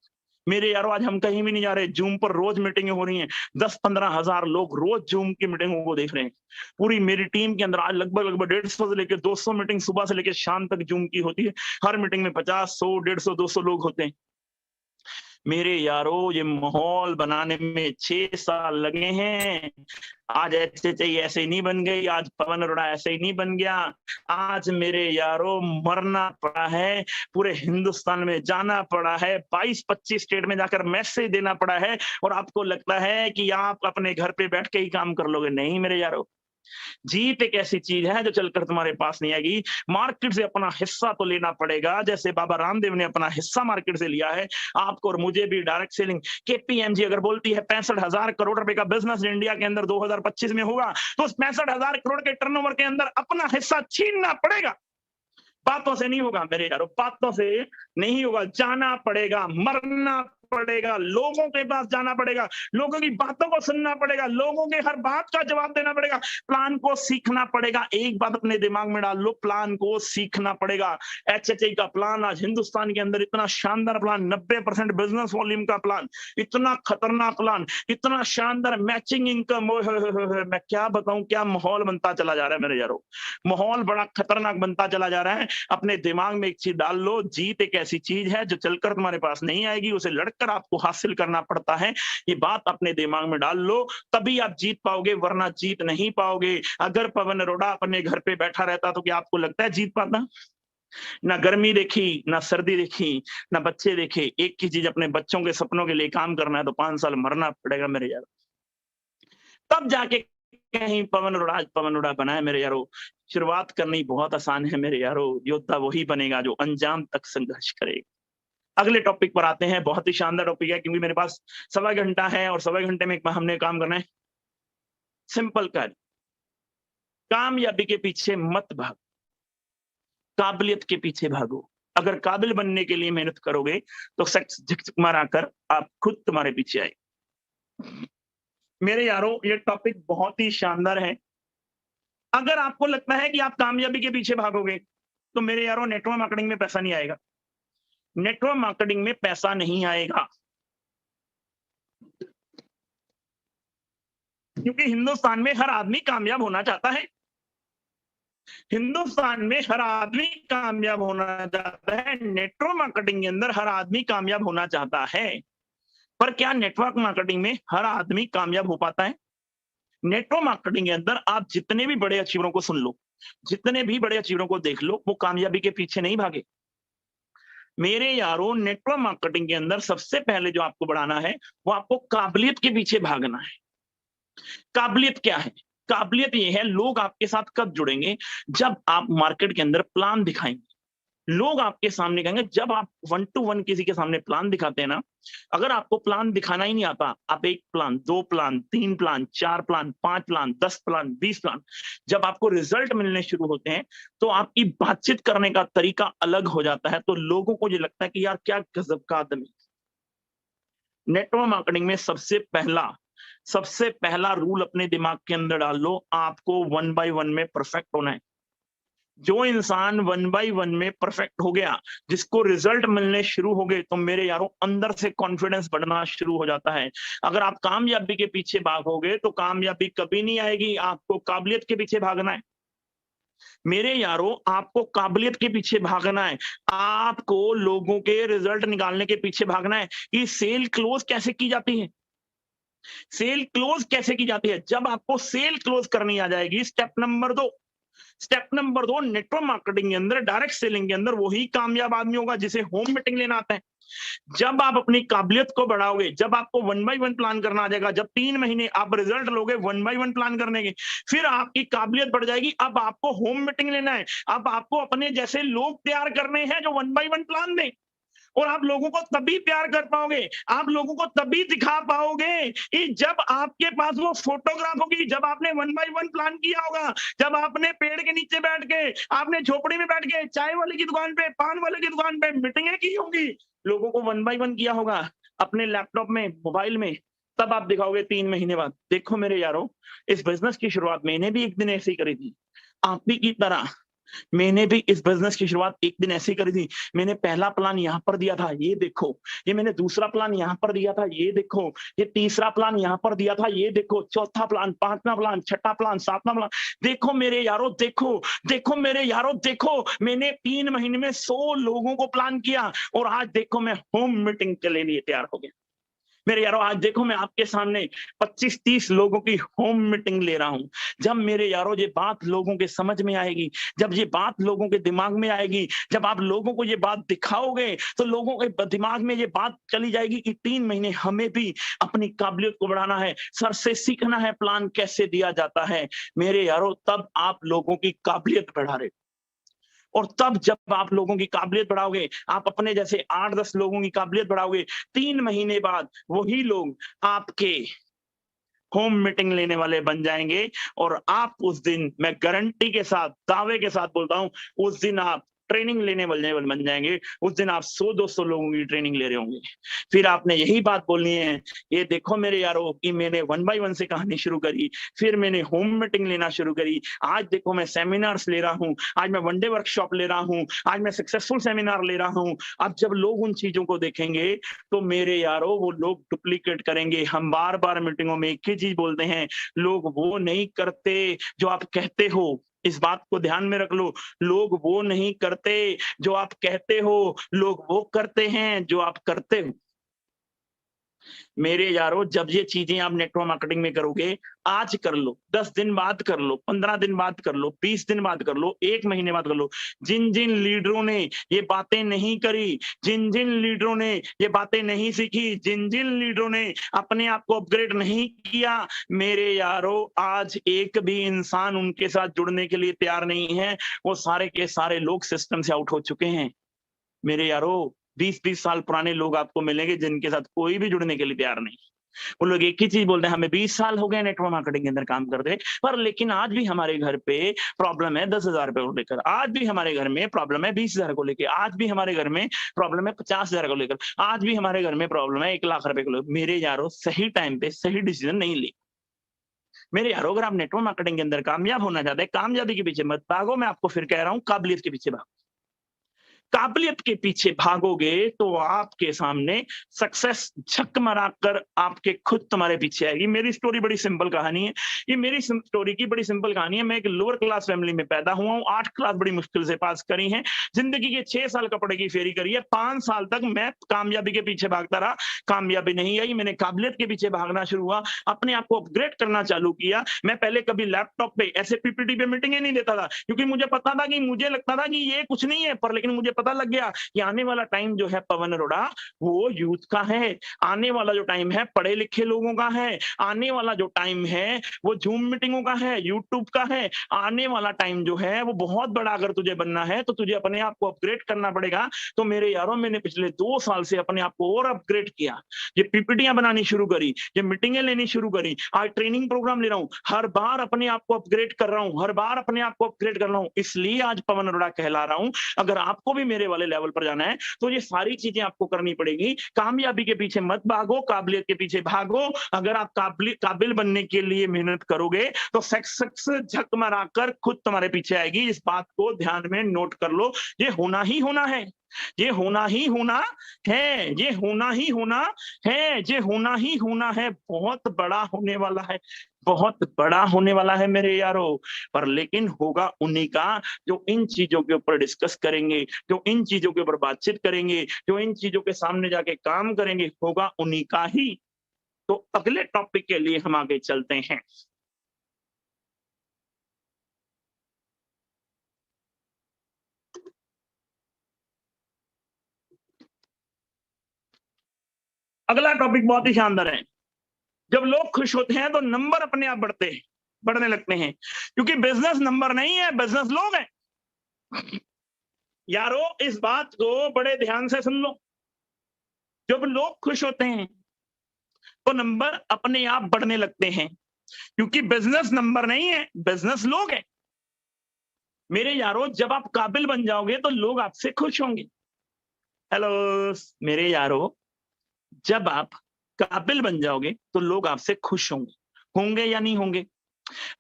मेरे यारों, आज हम कहीं भी नहीं जा रहे, जूम पर रोज मीटिंगें हो रही हैं, 10-15 हजार लोग रोज जूम की मीटिंगों को देख रहे हैं। पूरी मेरी टीम के अंदर आज लगभग 150 से लेकर 200 मीटिंग सुबह से लेकर शाम तक जूम की होती है। हर मीटिंग में 50, 100, 150, 200 लोग होते हैं। मेरे यारों, ये माहौल बनाने में 6 साल लगे हैं। आज एचएचआई ऐसे ही नहीं बन गई, आज पवन अरोड़ा ऐसे ही नहीं बन गया। आज मेरे यारों, मरना पड़ा है, पूरे हिंदुस्तान में जाना पड़ा है, 22-25 स्टेट में जाकर मैसेज देना पड़ा है, और आपको लगता है कि आप अपने घर पे बैठ के ही काम कर लोगे। नहीं मेरे यारों, जीत एक ऐसी चीज है जो चलकर तुम्हारे पास नहीं आएगी। मार्केट से अपना हिस्सा तो लेना पड़ेगा, जैसे बाबा रामदेव ने अपना हिस्सा मार्केट से लिया है। आपको और मुझे भी डायरेक्ट सेलिंग, केपीएमजी अगर बोलती है 65,000 करोड़ रुपए का बिजनेस इंडिया के अंदर 2025 में होगा, तो उस 65,000 करोड़ के टर्नओवर के अंदर अपना हिस्सा छीनना पड़ेगा। बातों से नहीं होगा मेरे यारों, बातों से नहीं होगा, जाना पड़ेगा, मरना पड़ेगा, लोगों के पास जाना पड़ेगा, लोगों की बातों को सुनना पड़ेगा, लोगों के हर बात का जवाब देना पड़ेगा, प्लान को सीखना पड़ेगा। एक बात अपने दिमाग में डाल लो, प्लान को सीखना पड़ेगा। HHI का प्लान आज हिंदुस्तान के अंदर इतना शानदार प्लान, 90% बिजनेस वॉल्यूम का प्लान, इतना खतरनाक प्लान, इतना शानदार मैचिंग इनकम, मैं क्या बताऊं, क्या माहौल बनता चला जा रहा है मेरे यारों, माहौल बड़ा खतरनाक बनता चला जा रहा है। अपने दिमाग में एक चीज डाल लो, जीत एक ऐसी चीज है जो चलकर तुम्हारे पास नहीं आएगी, उसे लड़कर आपको हासिल करना पड़ता है। ये बात अपने दिमाग में डाल लो, तभी आप जीत पाओगे, वरना जीत नहीं पाओगे। अगर पवन अरोड़ा अपने घर पे बैठा रहता तो क्या आपको लगता है जीत पाता? ना गर्मी देखी, ना सर्दी देखी, ना बच्चे देखे, एक ही चीज, अपने बच्चों के सपनों के लिए काम करना है तो 5 साल मरना पड़ेगा मेरे यार, तब जाके कहीं पवन अरोड़ा बना है मेरे यारो। शुरुआत करनी बहुत आसान है मेरे यारो, योद्धा वही बनेगा जो अंजाम तक संघर्ष करेगा। अगले टॉपिक पर आते हैं, बहुत ही शानदार टॉपिक है, क्योंकि मेरे पास 1.25 घंटा है और 1.25 घंटे में हमने काम करना है। सिंपल कार्य, कामयाबी के पीछे मत भाग, काबिलियत के पीछे भागो। अगर काबिल बनने के लिए मेहनत करोगे तो सक्सेस झकझक मारकर आप खुद तुम्हारे पीछे आए। मेरे यारों, ये टॉपिक बहुत ही शानदार है। अगर आपको लगता है कि आप कामयाबी के पीछे भागोगे तो मेरे यारों, नेटवर्क मार्केटिंग में पैसा नहीं आएगा, नेटवर्क मार्केटिंग में पैसा नहीं आएगा, क्योंकि हिंदुस्तान में हर आदमी कामयाब होना चाहता है। हिंदुस्तान में हर आदमी कामयाब होना चाहता है, नेटवर्क मार्केटिंग के अंदर हर आदमी कामयाब होना चाहता है। पर क्या नेटवर्क मार्केटिंग में हर आदमी कामयाब हो पाता है? नेटवर्क मार्केटिंग के अंदर आप जितने भी बड़े अचीवरों को सुन लो, जितने भी बड़े अचीवरों को देख लो, वो कामयाबी के पीछे नहीं भागे। मेरे यारों, नेटवर्क मार्केटिंग के अंदर सबसे पहले जो आपको बढ़ाना है वो आपको काबिलियत के पीछे भागना है। काबिलियत क्या है? काबिलियत ये है, लोग आपके साथ कब जुड़ेंगे? जब आप मार्केट के अंदर प्लान दिखाएंगे। लोग आपके सामने कहेंगे, जब आप 1 to 1 किसी के सामने प्लान दिखाते हैं ना, अगर आपको प्लान दिखाना ही नहीं आता, आप 1 plan, 2 plan, 3 plan, 4 plan, 5 plan, 10 plan, 20 plan, जब आपको रिजल्ट मिलने शुरू होते हैं तो आपकी बातचीत करने का तरीका अलग हो जाता है। तो लोगों को ये लगता है कि यार क्या गजब का आदमी। नेटवर्क मार्केटिंग में सबसे पहला रूल अपने दिमाग के अंदर डाल लो, आपको 1 by 1 में परफेक्ट होना है। जो इंसान 1 by 1 में परफेक्ट हो गया, जिसको रिजल्ट मिलने शुरू हो गए, तो मेरे यारों अंदर से कॉन्फिडेंस बढ़ना शुरू हो जाता है। अगर आप कामयाबी के पीछे भागोगे तो कामयाबी कभी नहीं आएगी, आपको काबिलियत के पीछे भागना है। मेरे यारों, आपको काबिलियत के पीछे भागना है, आपको लोगों के रिजल्ट निकालने के पीछे भागना है। कि सेल क्लोज कैसे की जाती है? सेल क्लोज कैसे की जाती है? जब आपको सेल क्लोज करनी आ जाएगी, स्टेप नंबर 2, नेटवर्क मार्केटिंग के अंदर, डायरेक्ट सेलिंग के अंदर वही कामयाब आदमी होगा जिसे होम मीटिंग लेना आता है। जब आप अपनी काबिलियत को बढ़ाओगे, जब आपको 1 by 1 प्लान करना आ जाएगा, जब 3 महीने आप रिजल्ट लोगे 1 by 1 प्लान करने के, फिर आपकी काबिलियत बढ़ जाएगी। अब आपको होम मीटिंग लेना है, अब आपको अपने जैसे लोग तैयार करने हैं जो 1 by 1 प्लान दें। और आप लोगों को तभी प्यार कर पाओगे, आप लोगों को तभी दिखा पाओगे कि जब आपके पास वो फोटोग्राफ होगी, जब आपने 1 by 1 प्लान किया होगा, जब आपने पेड़ के नीचे बैठ के, आपने झोपड़ी में बैठ के, चाय वाले की दुकान पे, पान वाले की दुकान पे मीटिंगें की होंगी, लोगों को 1 by 1 किया होगा अपने लैपटॉप में, मोबाइल में, तब आप दिखाओगे 3 महीने बाद। देखो मेरे यारों, इस बिजनेस की शुरुआत मैंने भी एक दिन ऐसे ही करी थी, आप भी की तरह मैंने भी इस बिजनेस की शुरुआत एक दिन ऐसे ही करी थी। मैंने पहला प्लान यहाँ पर दिया था, ये देखो, ये मैंने दूसरा प्लान यहाँ पर दिया था, ये देखो, ये तीसरा प्लान यहाँ पर दिया था, ये देखो, चौथा प्लान, 5वां प्लान, 6ठा प्लान, 7वां प्लान। देखो मेरे यारों, देखो मेरे यारों, देखो, मैंने 3 महीने में 100 लोगों को प्लान किया और आज देखो मैं होम मीटिंग के लिए तैयार हो गया। मेरे यारों, आज देखो मैं आपके सामने 25-30 लोगों की होम मीटिंग ले रहा हूं। जब मेरे यारों ये बात लोगों के समझ में आएगी, जब ये बात लोगों के दिमाग में आएगी, जब आप लोगों को ये बात दिखाओगे तो लोगों के दिमाग में ये बात चली जाएगी कि 3 महीने हमें भी अपनी काबिलियत को बढ़ाना है, सर से सीखना है प्लान कैसे दिया जाता है। मेरे यारों, तब आप लोगों की काबिलियत बढ़ा रहे, और तब जब आप लोगों की काबिलियत बढ़ाओगे, आप अपने जैसे 8-10 लोगों की काबिलियत बढ़ाओगे, 3 महीने बाद वही लोग आपके होम मीटिंग लेने वाले बन जाएंगे। और आप उस दिन, मैं गारंटी के साथ, दावे के साथ बोलता हूं, उस दिन आप ट्रेनिंग लेने वाले बन जाएंगे, उस दिन आप 100-200 लोगों की ट्रेनिंग ले रहे होंगे। फिर आपने यही बात बोलनी है, ये देखो मेरे यारों कि मैंने 1 बाय 1 से कहानी शुरू करी, फिर मैंने होम मीटिंग लेना शुरू करी, आज देखो मैं सेमिनार्स ले रहा हूं, आज मैं 1 डे वर्कशॉप ले रहा हूं, आज मैं सक्सेसफुल सेमिनार ले रहा हूं। अब जब लोग उन चीजों को देखेंगे तो मेरे यारों वो लोग डुप्लीकेट करेंगे। हम बार बार मीटिंगों में एक ही चीज बोलते हैं, लोग वो नहीं करते जो आप कहते हो। इस बात को ध्यान में रख लो, लोग वो नहीं करते जो आप कहते हो, लोग वो करते हैं जो आप करते हो। मेरे यारों, जब ये चीजें आप नेटवर्क मार्केटिंग में करोगे, आज कर लो, 10 दिन बाद कर लो, 15 दिन बाद कर लो, 20 दिन बाद कर लो, 1 महीने बाद कर लो। जिन जिन लीडरों ने ये बातें नहीं करी, जिन जिन लीडरों ने ये बातें नहीं सीखी, जिन जिन लीडरों ने अपने आप को अपग्रेड नहीं किया, मेरे यारों आज एक भी इंसान उनके साथ जुड़ने के लिए तैयार नहीं है। वो सारे के सारे लोग सिस्टम से आउट हो चुके हैं। मेरे यारों, 20-20 साल पुराने लोग आपको मिलेंगे जिनके साथ कोई भी जुड़ने के लिए तैयार नहीं। वो लोग एक ही चीज बोलते हैं, हमें 20 साल हो गए नेटवर्क मार्केटिंग के अंदर काम करते, पर लेकिन आज भी हमारे घर पे प्रॉब्लम है 10,000 रुपए को लेकर, आज भी हमारे घर में प्रॉब्लम है 20,000 को लेकर, आज भी हमारे घर में प्रॉब्लम है 50,000 को लेकर, आज भी हमारे घर में प्रॉब्लम है 1 लाख रुपए को लेकर। मेरे यारों, सही टाइम पे सही डिसीजन नहीं ली। मेरे यारों, अगर आप नेटवर्क मार्केटिंग के अंदर कामयाब होना चाहते हैं, कामयाबी के पीछे मत भागो, मैं आपको फिर कह रहा हूं, काबिलियत के पीछे भागो। काबिलियत के पीछे भागोगे तो आपके सामने सक्सेस झक मराकर आपके खुद तुम्हारे पीछे आएगी। मेरी स्टोरी बड़ी सिंपल कहानी है, ये मेरी स्टोरी की बड़ी सिंपल कहानी है। मैं एक लोअर क्लास फैमिली में पैदा हुआ हूँ, 8 क्लास बड़ी मुश्किल से पास करी है, जिंदगी के 6 साल कपड़े की फेरी करी है, 5 साल तक मैं कामयाबी के पीछे भागता रहा, कामयाबी नहीं आई। मैंने काबिलियत के पीछे भागना शुरू हुआ, अपने आप को अपग्रेड करना चालू किया। मैं पहले कभी लैपटॉप पे ऐसे पीपीटी पे मीटिंग ही नहीं देता था, क्योंकि मुझे पता था कि मुझे लगता था कि ये कुछ नहीं है, पर लेकिन मुझे पता लग गया कि आने वाला टाइम जो है पवन अरोड़ा, वो यूथ का है। आने वाला जो टाइम है पढ़े लिखे लोगों का है। आने वाला जो टाइम है वो जूम मीटिंगों का है, यूट्यूब का है। आने वाला टाइम जो है वो बहुत बड़ा, अगर तुझे बनना है तो तुझे अपने आप को अपग्रेड करना पड़ेगा। तो मेरे यारों, मैंने पिछले 2 साल से अपने आप को और अपग्रेड किया। ये पीपीटियां बनानी शुरू करी, ये मीटिंगें लेनी शुरू करी, आज ट्रेनिंग प्रोग्राम ले रहा हूं, हर बार अपने आप को अपग्रेड कर रहा हूं, हर बार अपने आप को अपग्रेड कर रहा हूं, इसलिए आज पवन अरोड़ा कहला रहा हूं। अगर आपको भी मेरे वाले लेवल पर जाना है तो ये सारी चीजें आपको करनी पड़ेगी। कामयाबी के पीछे मत भागो, काबिलियत के पीछे भागो। अगर आप काबिल बनने के लिए मेहनत करोगे तो सक्सेस झक मारकर खुद तुम्हारे पीछे आएगी। इस बात को ध्यान में नोट कर लो, ये होना ही होना है, ये होना ही होना है, ये होना ही होना है, ये होना ही होना है। बहुत बड़ा होने वाला है, बहुत बड़ा होने वाला है मेरे यारों। पर लेकिन होगा उन्हीं का जो इन चीजों के ऊपर डिस्कस करेंगे, जो इन चीजों के ऊपर बातचीत करेंगे, जो इन चीजों के सामने जाके काम करेंगे, होगा उन्हीं का ही। तो अगले टॉपिक के लिए हम आगे चलते हैं। अगला टॉपिक बहुत ही शानदार है। जब लोग खुश होते हैं तो नंबर अपने आप बढ़ने लगते हैं, क्योंकि बिजनेस नंबर नहीं है, बिजनेस लोग हैं। यारो, इस बात को बड़े ध्यान से सुन लो। जब लोग खुश होते हैं तो नंबर अपने आप बढ़ने लगते हैं, क्योंकि बिजनेस नंबर नहीं है, बिजनेस लोग हैं। मेरे यारो, जब आप काबिल बन जाओगे तो लोग आपसे खुश होंगे। हेलो मेरे यारो, जब आप काबिल बन जाओगे तो लोग आपसे खुश होंगे या नहीं होंगे?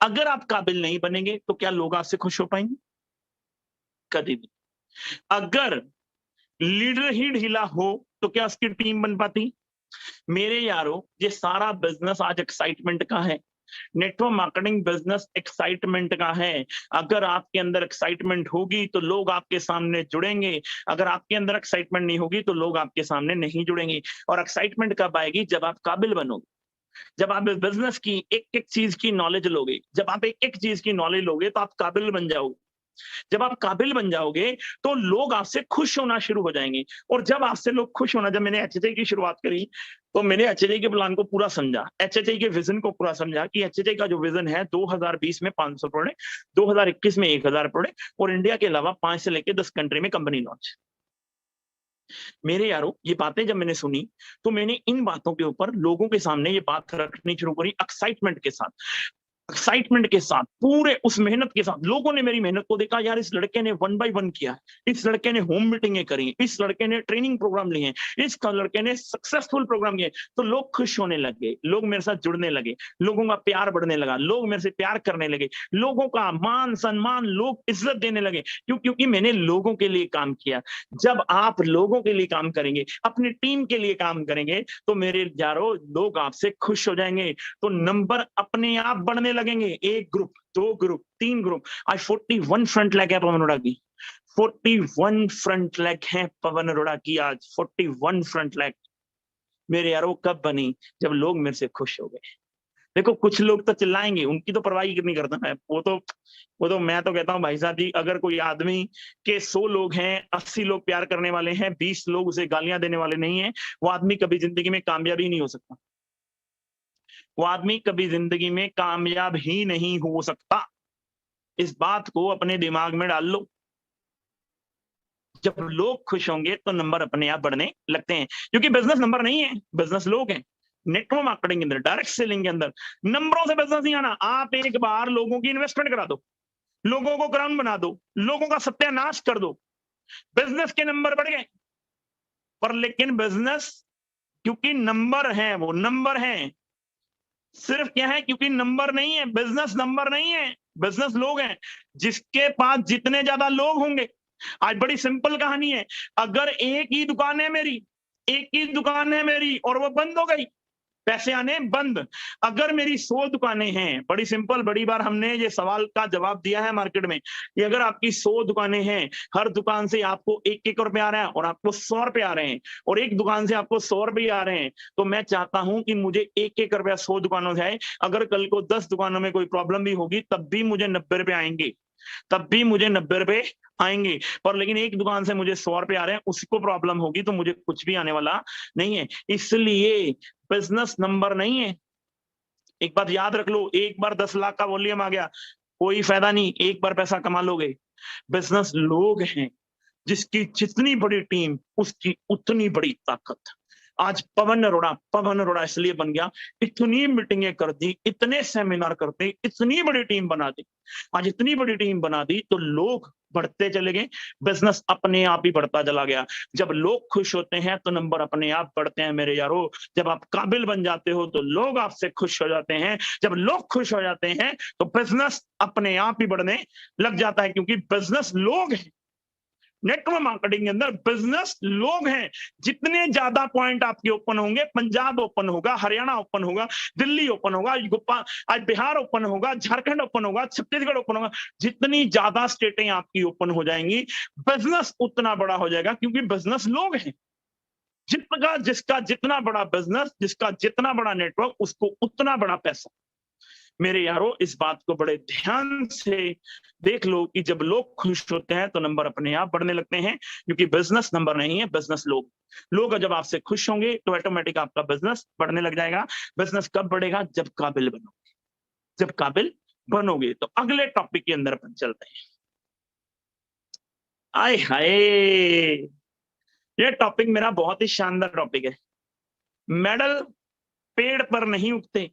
अगर आप काबिल नहीं बनेंगे तो क्या लोग आपसे खुश हो पाएंगे? कभी भी। अगर लीडर ही ढीला हो तो क्या उसकी टीम बन पाती? मेरे यारों, ये सारा बिजनेस आज एक्साइटमेंट का है। नेटवर्क मार्केटिंग बिजनेस एक्साइटमेंट का है। अगर आपके अंदर एक्साइटमेंट होगी तो लोग आपके सामने जुड़ेंगे, अगर आपके अंदर एक्साइटमेंट नहीं होगी तो लोग आपके सामने नहीं जुड़ेंगे। और एक्साइटमेंट कब आएगी? जब आप काबिल बनोगे, जब आप बिजनेस की एक एक चीज की नॉलेज लोगे, जब आप एक एक चीज की नॉलेज लोगे तो आप काबिल बन जाओगे। जब आप काबिल बन जाओगे तो लोग आपसे खुश होना शुरू हो जाएंगे। और जब आपसे लोग खुश होना, जब मैंने एचएचआई की शुरुआत करी तो मैंने एचएचआई के प्लान को पूरा समझा, एचएचआई के विजन को पूरा समझा कि एचएचआई का जो विजन है 2020 में 500 प्रोडक्ट, 2021 में 1000 प्रोडक्ट, और इंडिया के अलावा 5 से लेकर 10 कंट्री में कंपनी लॉन्च। मेरे यारों, ये बातें जब मैंने सुनी तो मैंने इन बातों के ऊपर लोगों के सामने ये बात रखनी शुरू करी एक्साइटमेंट के साथ। एक्साइटमेंट के साथ, पूरे उस मेहनत के साथ लोगों ने मेरी मेहनत को देखा, यार इस लड़के ने 1 बाय 1 किया है, इस लड़के ने होम मीटिंगें करी, इस लड़के ने ट्रेनिंग प्रोग्राम लिए हैं, इस लड़के ने सक्सेसफुल प्रोग्राम किए, तो लोग खुश होने लगे, लोग मेरे साथ जुड़ने लगे, लोगों का प्यार बढ़ने लगा, लोग मेरे से प्यार करने लगे, लोगों का मान सम्मान, लोग इज्जत देने लगे। क्योंकि मैंने लोगों के लिए काम किया। जब आप लोगों के लिए काम करेंगे, अपनी टीम के लिए काम करेंगे, तो मेरे यारों लोग आपसे खुश हो जाएंगे, तो नंबर अपने आप बढ़ने लगेंगे। 1 ग्रुप, 2 ग्रुप, 3 ग्रुप। आज 41 फ्रंट लैग है पवन अरोड़ा की, 41 फ्रंट लैग है पवन अरोड़ा की आज, 41 फ्रंट लैग। मेरे यारों कब बनी? जब लोग मेरे से खुश हो गए। देखो कुछ लोग तो चिल्लाएंगे, उनकी तो परवाह नहीं करता मैं, वो तो मैं तो कहता हूं भाई साहब जी, अगर कोई आदमी के 100 लोग हैं, 80 लोग प्यार करने वाले हैं, 20 लोग उसे गालियां देने वाले नहीं है, वो आदमी कभी जिंदगी में कामयाब ही नहीं हो सकता। वो आदमी कभी जिंदगी में कामयाब ही नहीं हो सकता। इस बात को अपने दिमाग में डाल लो। जब लोग खुश होंगे तो नंबर अपने आप बढ़ने लगते हैं, क्योंकि बिजनेस नंबर नहीं है, बिजनेस लोग हैं। नेटवर्क मार्केटिंग के अंदर, डायरेक्ट सेलिंग के अंदर नंबरों से बिजनेस नहीं आना। आप एक बार लोगों की इन्वेस्टमेंट करा दो, लोगों को क्राउन बना दो, लोगों का सत्यानाश कर दो, बिजनेस के नंबर बढ़ गए। पर लेकिन बिजनेस, क्योंकि नंबर है, वो नंबर है, सिर्फ क्या है, क्योंकि नंबर नहीं है, बिजनेस नंबर नहीं है, बिजनेस लोग हैं। जिसके पास जितने ज्यादा लोग होंगे, आज बड़ी सिंपल कहानी है, अगर एक ही दुकान है मेरी, एक ही दुकान है मेरी और वो बंद हो गई, पैसे आने बंद। अगर मेरी 100 दुकानें हैं, बड़ी सिंपल, बड़ी बार हमने ये सवाल का जवाब दिया है मार्केट में, कि अगर आपकी 100 दुकानें हैं, हर दुकान से आपको 1-1 रुपए आ रहा है और आपको 100 रुपए आ रहे हैं, और एक दुकान से आपको 100 रुपए आ रहे हैं, तो मैं चाहता हूं कि मुझे 1-1 रुपया 100 दुकानों से आए। अगर कल को 10 दुकानों में कोई प्रॉब्लम भी होगी, तब भी मुझे 90 रुपए आएंगे, तब भी मुझे 90 रुपए आएंगे। पर लेकिन एक दुकान से मुझे 100 रुपए आ रहे हैं, उसको प्रॉब्लम होगी तो मुझे कुछ भी आने वाला नहीं है। इसलिए बिजनेस नंबर नहीं है। एक बात याद रख लो, एक बार 10 लाख का वॉल्यूम आ गया, कोई फायदा नहीं, एक बार पैसा कमा लोगे। बिजनेस लोग हैं, जिसकी जितनी बड़ी टीम उसकी उतनी बड़ी ताकत। आज पवन अरोड़ा इसलिए बन गया, इतनी मीटिंगें कर दी, इतने सेमिनार कर दी, इतनी बड़ी टीम बना दी। आज इतनी बड़ी टीम बना दी तो लोग बढ़ते चले गए, बिजनेस अपने आप ही बढ़ता चला गया। जब लोग खुश होते हैं तो नंबर अपने आप बढ़ते हैं मेरे यारों। जब आप काबिल बन जाते हो तो लोग आपसे खुश हो जाते हैं, जब लोग खुश हो जाते हैं तो बिजनेस अपने आप ही बढ़ने लग जाता है, क्योंकि बिजनेस लोग हैं। नेटवर्क मार्केटिंग के अंदर बिजनेस लोग हैं। जितने ज्यादा पॉइंट आपके ओपन होंगे, पंजाब ओपन होगा, हरियाणा ओपन होगा, दिल्ली ओपन होगा, आज बिहार ओपन होगा, झारखंड ओपन होगा, छत्तीसगढ़ ओपन होगा, जितनी ज्यादा स्टेटें आपकी ओपन हो जाएंगी, बिजनेस उतना बड़ा हो जाएगा, क्योंकि बिजनेस लोग हैं। जिसका जितना बड़ा बिजनेस, जिसका जितना बड़ा नेटवर्क, उसको उतना बड़ा पैसा। मेरे यारों, इस बात को बड़े ध्यान से देख लो कि जब लोग खुश होते हैं तो नंबर अपने आप बढ़ने लगते हैं, क्योंकि बिजनेस नंबर नहीं है, बिजनेस लोग जब आपसे खुश होंगे तो ऑटोमेटिक आपका बिजनेस बढ़ने लग जाएगा। बिजनेस कब बढ़ेगा? जब काबिल बनोगे, जब काबिल बनोगे। तो अगले टॉपिक के अंदर अपन चलते हैं। आय हाय, ये टॉपिक मेरा बहुत ही शानदार टॉपिक है। मेडल पेड़ पर नहीं उगते,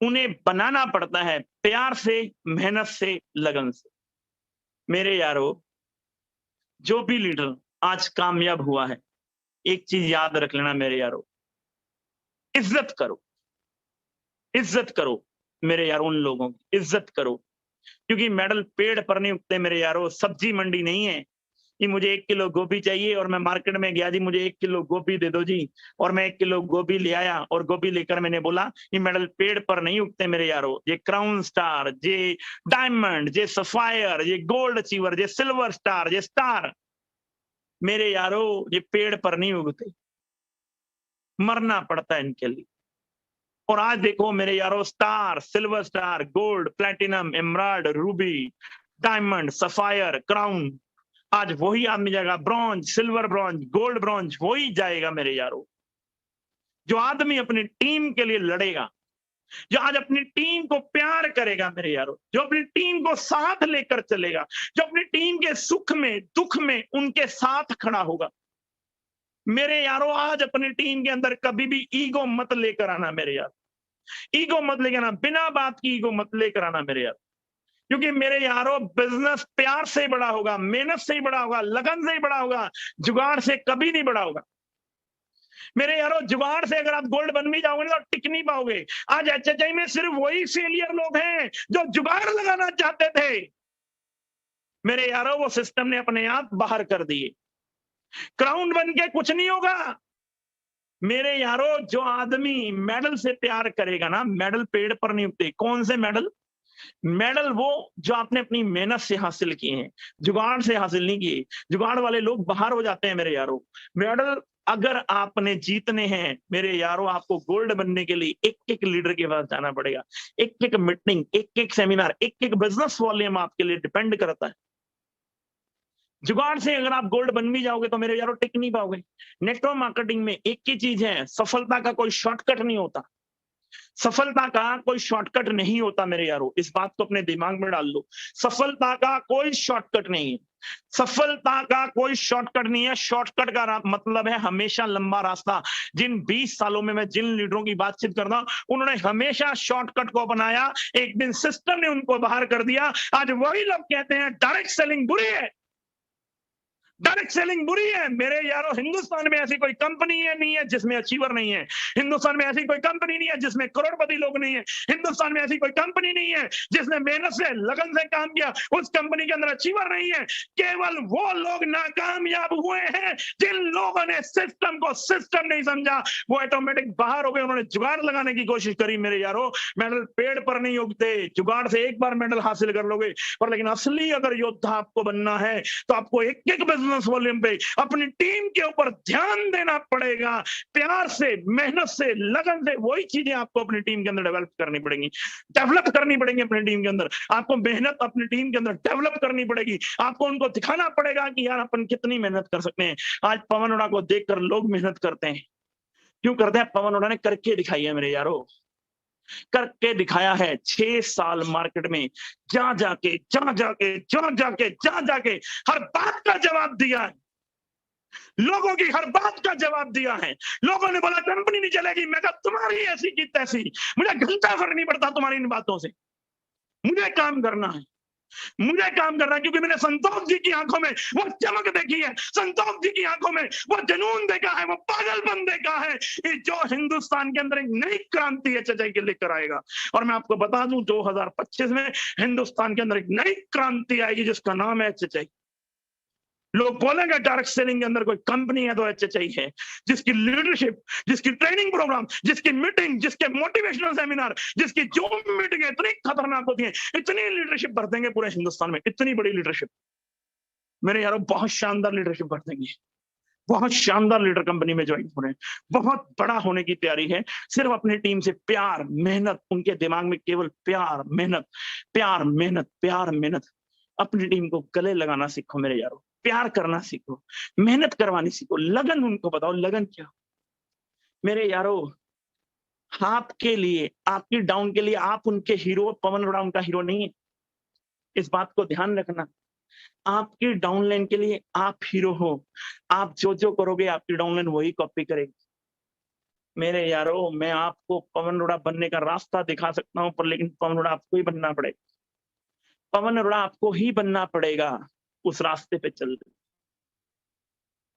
उन्हें बनाना पड़ता है प्यार से, मेहनत से, लगन से। मेरे यारों, जो भी लीडर आज कामयाब हुआ है, एक चीज याद रख लेना मेरे यारों, इज्जत करो, इज्जत करो मेरे यारों, उन लोगों की इज्जत करो। क्योंकि मेडल पेड़ पर नहीं उगते मेरे यारों, सब्जी मंडी नहीं है कि मुझे 1 किलो गोभी चाहिए और मैं मार्केट में गया जी, मुझे 1 किलो गोभी दे दो जी, और मैं 1 किलो गोभी ले आया और गोभी लेकर मैंने बोला ये मेडल पेड़ पर नहीं उगते मेरे यारों। ये क्राउन स्टार, ये डायमंड, ये सफायर, ये गोल्ड अचीवर, ये सिल्वर स्टार, ये स्टार, मेरे यारों ये पेड़ पर नहीं उगते, मरना पड़ता है इनके लिए। और आज देखो मेरे यारों, star, silver star, gold, platinum, emerald, Ruby, diamond, sapphire, crown, आज वही आदमी जाएगा, bronze, silver bronze, gold bronze, वही जाएगा मेरे यारों। जो आदमी अपनी टीम के लिए लड़ेगा, जो आज अपनी टीम को प्यार करेगा मेरे यारों, जो अपनी टीम को साथ लेकर चलेगा, जो अपनी टीम के सुख में दुख में उनके साथ खड़ा होगा। मेरे यारों, आज अपनी टीम के अंदर कभी भी ईगो मत लेकर आना मेरे यार। ईगो मत लेके आना, बिना बात की ईगो मत लेकर आना मेरे यार, क्योंकि मेरे यारों बिजनेस प्यार से ही बड़ा होगा, मेहनत से ही बड़ा होगा, लगन से ही बड़ा होगा, जुगाड़ से कभी नहीं बड़ा होगा। मेरे यारों जुगाड़ से अगर आप गोल्ड बन भी जाओगे तो टिक नहीं पाओगे। आज एचएचआई में सिर्फ वही फेलियर लोग हैं जो जुगाड़ लगाना चाहते थे। मेरे यारों वो सिस्टम ने अपने आप बाहर कर दिए। क्राउन बन के कुछ नहीं होगा। मेरे यारों जो आदमी मेडल से प्यार करेगा ना, मेडल पेड़ पर नहीं उगते। कौन से मेडल? मेडल वो जो आपने अपनी मेहनत से हासिल किए हैं, जुगाड़ से हासिल नहीं किए। जुगाड़ वाले लोग बाहर हो जाते हैं मेरे यारों। मेडल अगर आपने जीतने हैं मेरे यारों, आपको गोल्ड बनने के लिए एक एक लीडर के पास जाना पड़ेगा। एक एक मीटिंग, एक एक सेमिनार, एक एक बिजनेस वॉल्यूम आपके लिए डिपेंड करता है। जुगाड़ से अगर आप गोल्ड बन भी जाओगे तो मेरे यारों टिक नहीं पाओगे। नेटवर्क मार्केटिंग में एक ही चीज है, सफलता का कोई शॉर्टकट नहीं होता। सफलता का कोई शॉर्टकट नहीं होता मेरे यारों, इस बात को अपने दिमाग में डाल लो। सफलता का कोई शॉर्टकट नहीं है। सफलता का कोई शॉर्टकट नहीं है। शॉर्टकट का मतलब है हमेशा लंबा रास्ता। जिन 20 सालों में मैं जिन लीडरों की बातचीत करता हूं, उन्होंने हमेशा शॉर्टकट को अपनाया। एक दिन सिस्टम ने उनको बाहर कर दिया। आज वही लोग कहते हैं डायरेक्ट सेलिंग बुरी है, डायरेक्ट सेलिंग बुरी है। मेरे यारों हिंदुस्तान में ऐसी कोई कंपनी है नहीं है जिसमें अचीवर नहीं है। हिंदुस्तान में ऐसी कोई कंपनी नहीं है जिसमें करोड़पति लोग नहीं है। हिंदुस्तान में ऐसी कोई कंपनी नहीं है जिसने मेहनत से लगन से काम किया, उस कंपनी के अंदर अचीवर नहीं है। केवल वो लोग नाकामयाब हुए हैं जिन लोगों ने सिस्टम को सिस्टम नहीं समझा। वो ऑटोमेटिक बाहर हो गए, उन्होंने जुगाड़ लगाने की कोशिश करी। मेरे यारों मेडल पेड़ पर नहीं उगते। जुगाड़ से एक बार मेडल हासिल कर लोगे, पर लेकिन असली अगर योद्धा आपको बनना है तो आपको एक एक बिजनेस वॉल्यूम पे अपनी टीम के ऊपर ध्यान देना पड़ेगा। प्यार से, मेहनत से, लगन से वही चीजें आपको अपनी टीम के अंदर डेवलप करनी पड़ेंगी, डेवलप करनी पड़ेंगी अपनी टीम के अंदर। आपको मेहनत अपनी टीम के अंदर डेवलप करनी पड़ेगी। आपको उनको दिखाना पड़ेगा कि यार अपन कितनी मेहनत कर सकते हैं। आज पवन अरोड़ा को देखकर लोग मेहनत करते हैं। क्यों करते हैं? पवन अरोड़ा ने करके दिखाई है मेरे यारों, करके दिखाया है। 6 साल मार्केट में जा जाके हर बात का जवाब दिया है। लोगों की हर बात का जवाब दिया है। लोगों ने बोला कंपनी नहीं चलेगी, मैं कहा तुम्हारी ऐसी की तैसी, मुझे घंटा फर्क नहीं पड़ता तुम्हारी इन बातों से। मुझे काम करना है, मुझे काम करना है, क्योंकि मैंने संतोष जी की आंखों में वो चमक देखी है, संतोष जी की आंखों में वो जुनून देखा है, वो पागलपन देखा है, जो हिंदुस्तान के अंदर एक नई क्रांति एचएचआई के लेकर आएगा। और मैं आपको बता दूं 2025 में हिंदुस्तान के अंदर एक नई क्रांति आएगी जिसका नाम है एचएचआई। लोग बोलेंगे डायरेक्ट सेलिंग के अंदर कोई कंपनी है तो एचएचआई है, जिसकी लीडरशिप, जिसकी ट्रेनिंग प्रोग्राम, जिसकी मीटिंग, जिसके मोटिवेशनल सेमिनार, जिसकी जो मीटिंग इतनी खतरनाक होती है, इतनी लीडरशिप भर देंगे पूरे हिंदुस्तान में, इतनी बड़ी लीडरशिप। मेरे यारों बहुत शानदार लीडरशिप भर देंगे, बहुत शानदार लीडर कंपनी में ज्वाइन हो रहे हैं, बहुत बड़ा होने की तैयारी है। सिर्फ अपनी टीम से प्यार, मेहनत, उनके दिमाग में केवल प्यार, मेहनत, प्यार, मेहनत, प्यार, मेहनत। अपनी टीम को गले लगाना सीखो मेरे यारों, प्यार करना सीखो, मेहनत करवानी सीखो, लगन उनको बताओ लगन क्या। मेरे यारों आपके लिए, आपकी डाउन के लिए आप उनके हीरो, पवन अरोड़ा उनका हीरो नहीं है, इस बात को ध्यान रखना। आपकी डाउनलाइन के लिए आप हीरो हो। आप जो जो करोगे आपकी डाउनलाइन वही कॉपी करेगी। मेरे यारों मैं आपको पवन अरोड़ा बनने का रास्ता दिखा सकता हूं, पर लेकिन पवन अरोड़ा आपको ही बनना पड़ेगा। पवन अरोड़ा आपको ही बनना पड़ेगा, उस रास्ते पे चल के।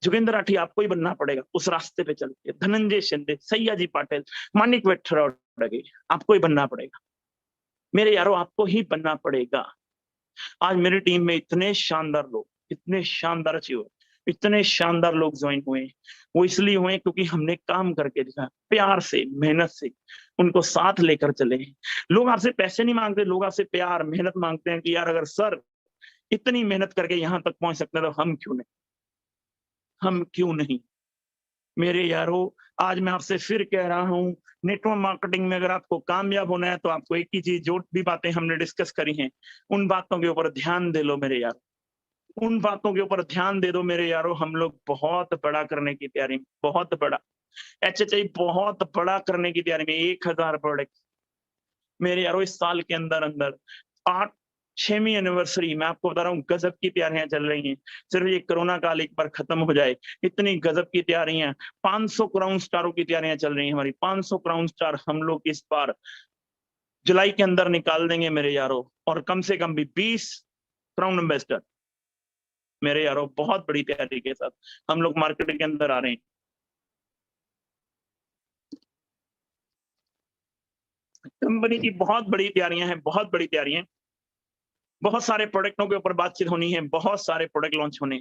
जोगिंदर राठी आपको ही बनना पड़ेगा, उस रास्ते पे चल के। धनंजय शिंदे, सयाजी पाटिल, मानिक वेट्टरगे, आपको ही बनना पड़ेगा। मेरे यारों आपको ही बनना पड़ेगा। आज मेरी टीम में इतने शानदार लोग, इतने शानदार अचीवर, इतने शानदार लोग ज्वाइन हुए हैं, वो इसलिए हुए क्योंकि हमने काम करके दिखाया, प्यार से, मेहनत से उनको साथ लेकर चले। लोग आपसे पैसे नहीं मांगते, लोग आपसे प्यार, मेहनत मांगते हैं कि यार अगर सर इतनी मेहनत करके यहां तक पहुंच सकते हैं तो हम क्यों नहीं, हम क्यों नहीं। मेरे यारों आज मैं आपसे फिर कह रहा हूं, नेटवर्क मार्केटिंग में अगर आपको कामयाब होना है तो आपको एक ही चीज, जो भी बातें हमने डिस्कस करी हैं उन बातों के ऊपर ध्यान दे लो मेरे यार, उन बातों के ऊपर ध्यान दे दो मेरे यारों। हम लोग बहुत बड़ा करने की तैयारी में, बहुत बड़ा एचएचआई बहुत बड़ा करने की तैयारी में, 1000 प्रोडक्ट मेरे यारों इस साल के अंदर अंदर 8 6वीं एनिवर्सरी, मैं आपको बता रहा हूँ गजब की तैयारियां चल रही हैं। सिर्फ ये कोरोना काल एक बार खत्म हो जाए, इतनी गजब की तैयारियां, 500 क्राउन स्टारों की तैयारियां चल रही हैं हमारी। 500 क्राउन स्टार हम लोग इस बार जुलाई के अंदर निकाल देंगे मेरे यारों, और कम से कम भी 20 क्राउन एम्बेसडर मेरे यारों, बहुत बड़ी तैयारी के साथ हम लोग मार्केट के अंदर आ रहे हैं। कंपनी की बहुत बड़ी तैयारियां हैं, बहुत बड़ी तैयारियां, बहुत सारे प्रोडक्टों के ऊपर बातचीत होनी है, बहुत सारे प्रोडक्ट लॉन्च होने,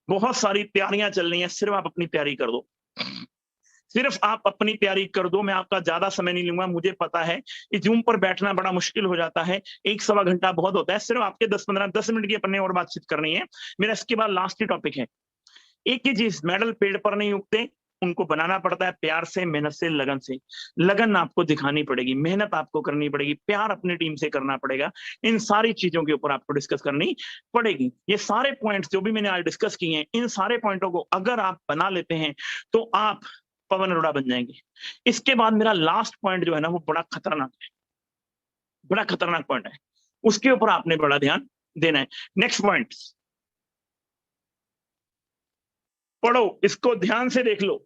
बहुत सारी तैयारियां चल रही हैं। सिर्फ आप अपनी तैयारी कर दो, सिर्फ आप अपनी तैयारी कर दो। मैं आपका ज्यादा समय नहीं लूंगा, मुझे पता है कि जूम पर बैठना बड़ा मुश्किल हो जाता है, 1-1.25 घंटा बहुत होता है। सिर्फ आपके 10 मिनट की अपने और बातचीत करनी है। मेरा इसके बाद लास्ट ही टॉपिक है। एक ही चीज, मेडल पेड़ पर नहीं उगते, उनको बनाना पड़ता है प्यार से, मेहनत से, लगन से। लगन आपको दिखानी पड़ेगी, मेहनत आपको करनी पड़ेगी, प्यार अपनी टीम से करना पड़ेगा। इन सारी चीजों के ऊपर आपको डिस्कस करनी पड़ेगी। ये सारे पॉइंट्स जो भी मैंने आज डिस्कस किए हैं, इन सारे पॉइंटों को अगर आप बना लेते हैं तो आप पवन अरोड़ा बन जाएंगे। इसके बाद मेरा लास्ट पॉइंट जो है ना, वो बड़ा खतरनाक है, बड़ा खतरनाक पॉइंट है, उसके ऊपर आपने बड़ा ध्यान देना है। नेक्स्ट पॉइंट पढ़ो, इसको ध्यान से देख लो।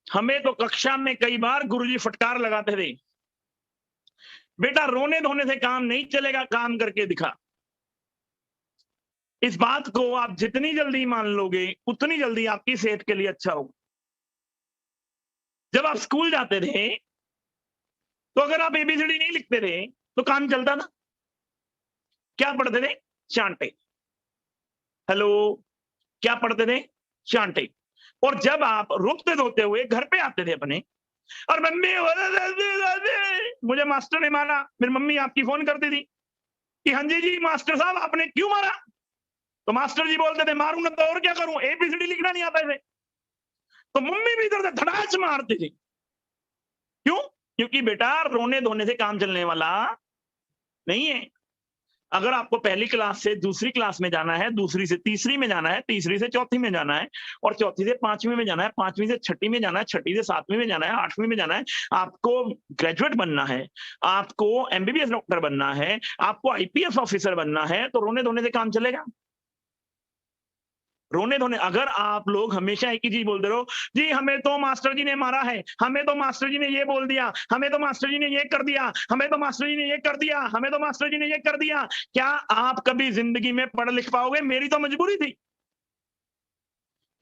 हमें तो कक्षा में कई बार गुरुजी फटकार लगाते थे, बेटा रोने धोने से काम नहीं चलेगा, काम करके दिखा। इस बात को आप जितनी जल्दी मान लोगे, उतनी जल्दी आपकी सेहत के लिए अच्छा होगा। जब आप स्कूल जाते थे तो अगर आप एबीसीडी नहीं लिखते थे तो काम चलता था। क्या पढ़ते थे? चांटे। हेलो, क्या पढ़ते थे? चांटे। और जब आप रोते धोते हुए घर पे आते थे अपने, और मम्मी मुझे मास्टर ने मारा, मेरी मम्मी आपकी फोन करती थी कि हाँ जी मास्टर साहब आपने क्यों मारा? तो मास्टर जी बोलते थे मारूं ना तो और क्या करूं, एबीसीडी लिखना नहीं आता है। तो मम्मी भी इधर से धड़ास मारती थी। क्यों? क्योंकि बेटा रोने धोने से काम चलने वाला नहीं है। अगर आपको पहली क्लास से दूसरी क्लास में जाना है, दूसरी से तीसरी में जाना है, तीसरी से चौथी में जाना है, और चौथी से पांचवी में जाना है, पांचवी से छठी में जाना है, छठी से सातवीं में जाना है, आठवीं में जाना है, आपको ग्रेजुएट बनना है, आपको एमबीबीएस डॉक्टर बनना है, आपको आईपीएस ऑफिसर बनना है, तो रोने धोने से काम चलेगा? रोने धोने, अगर आप लोग हमेशा एक ही चीज बोलते रहो, जी हमें तो मास्टर जी ने मारा है, हमें तो मास्टर जी ने ये बोल दिया, हमें तो मास्टर जी ने ये कर दिया, हमें तो मास्टर जी ने ये कर दिया, हमें तो मास्टर जी ने ये कर दिया, क्या आप कभी जिंदगी में पढ़ लिख पाओगे? मेरी तो मजबूरी थी।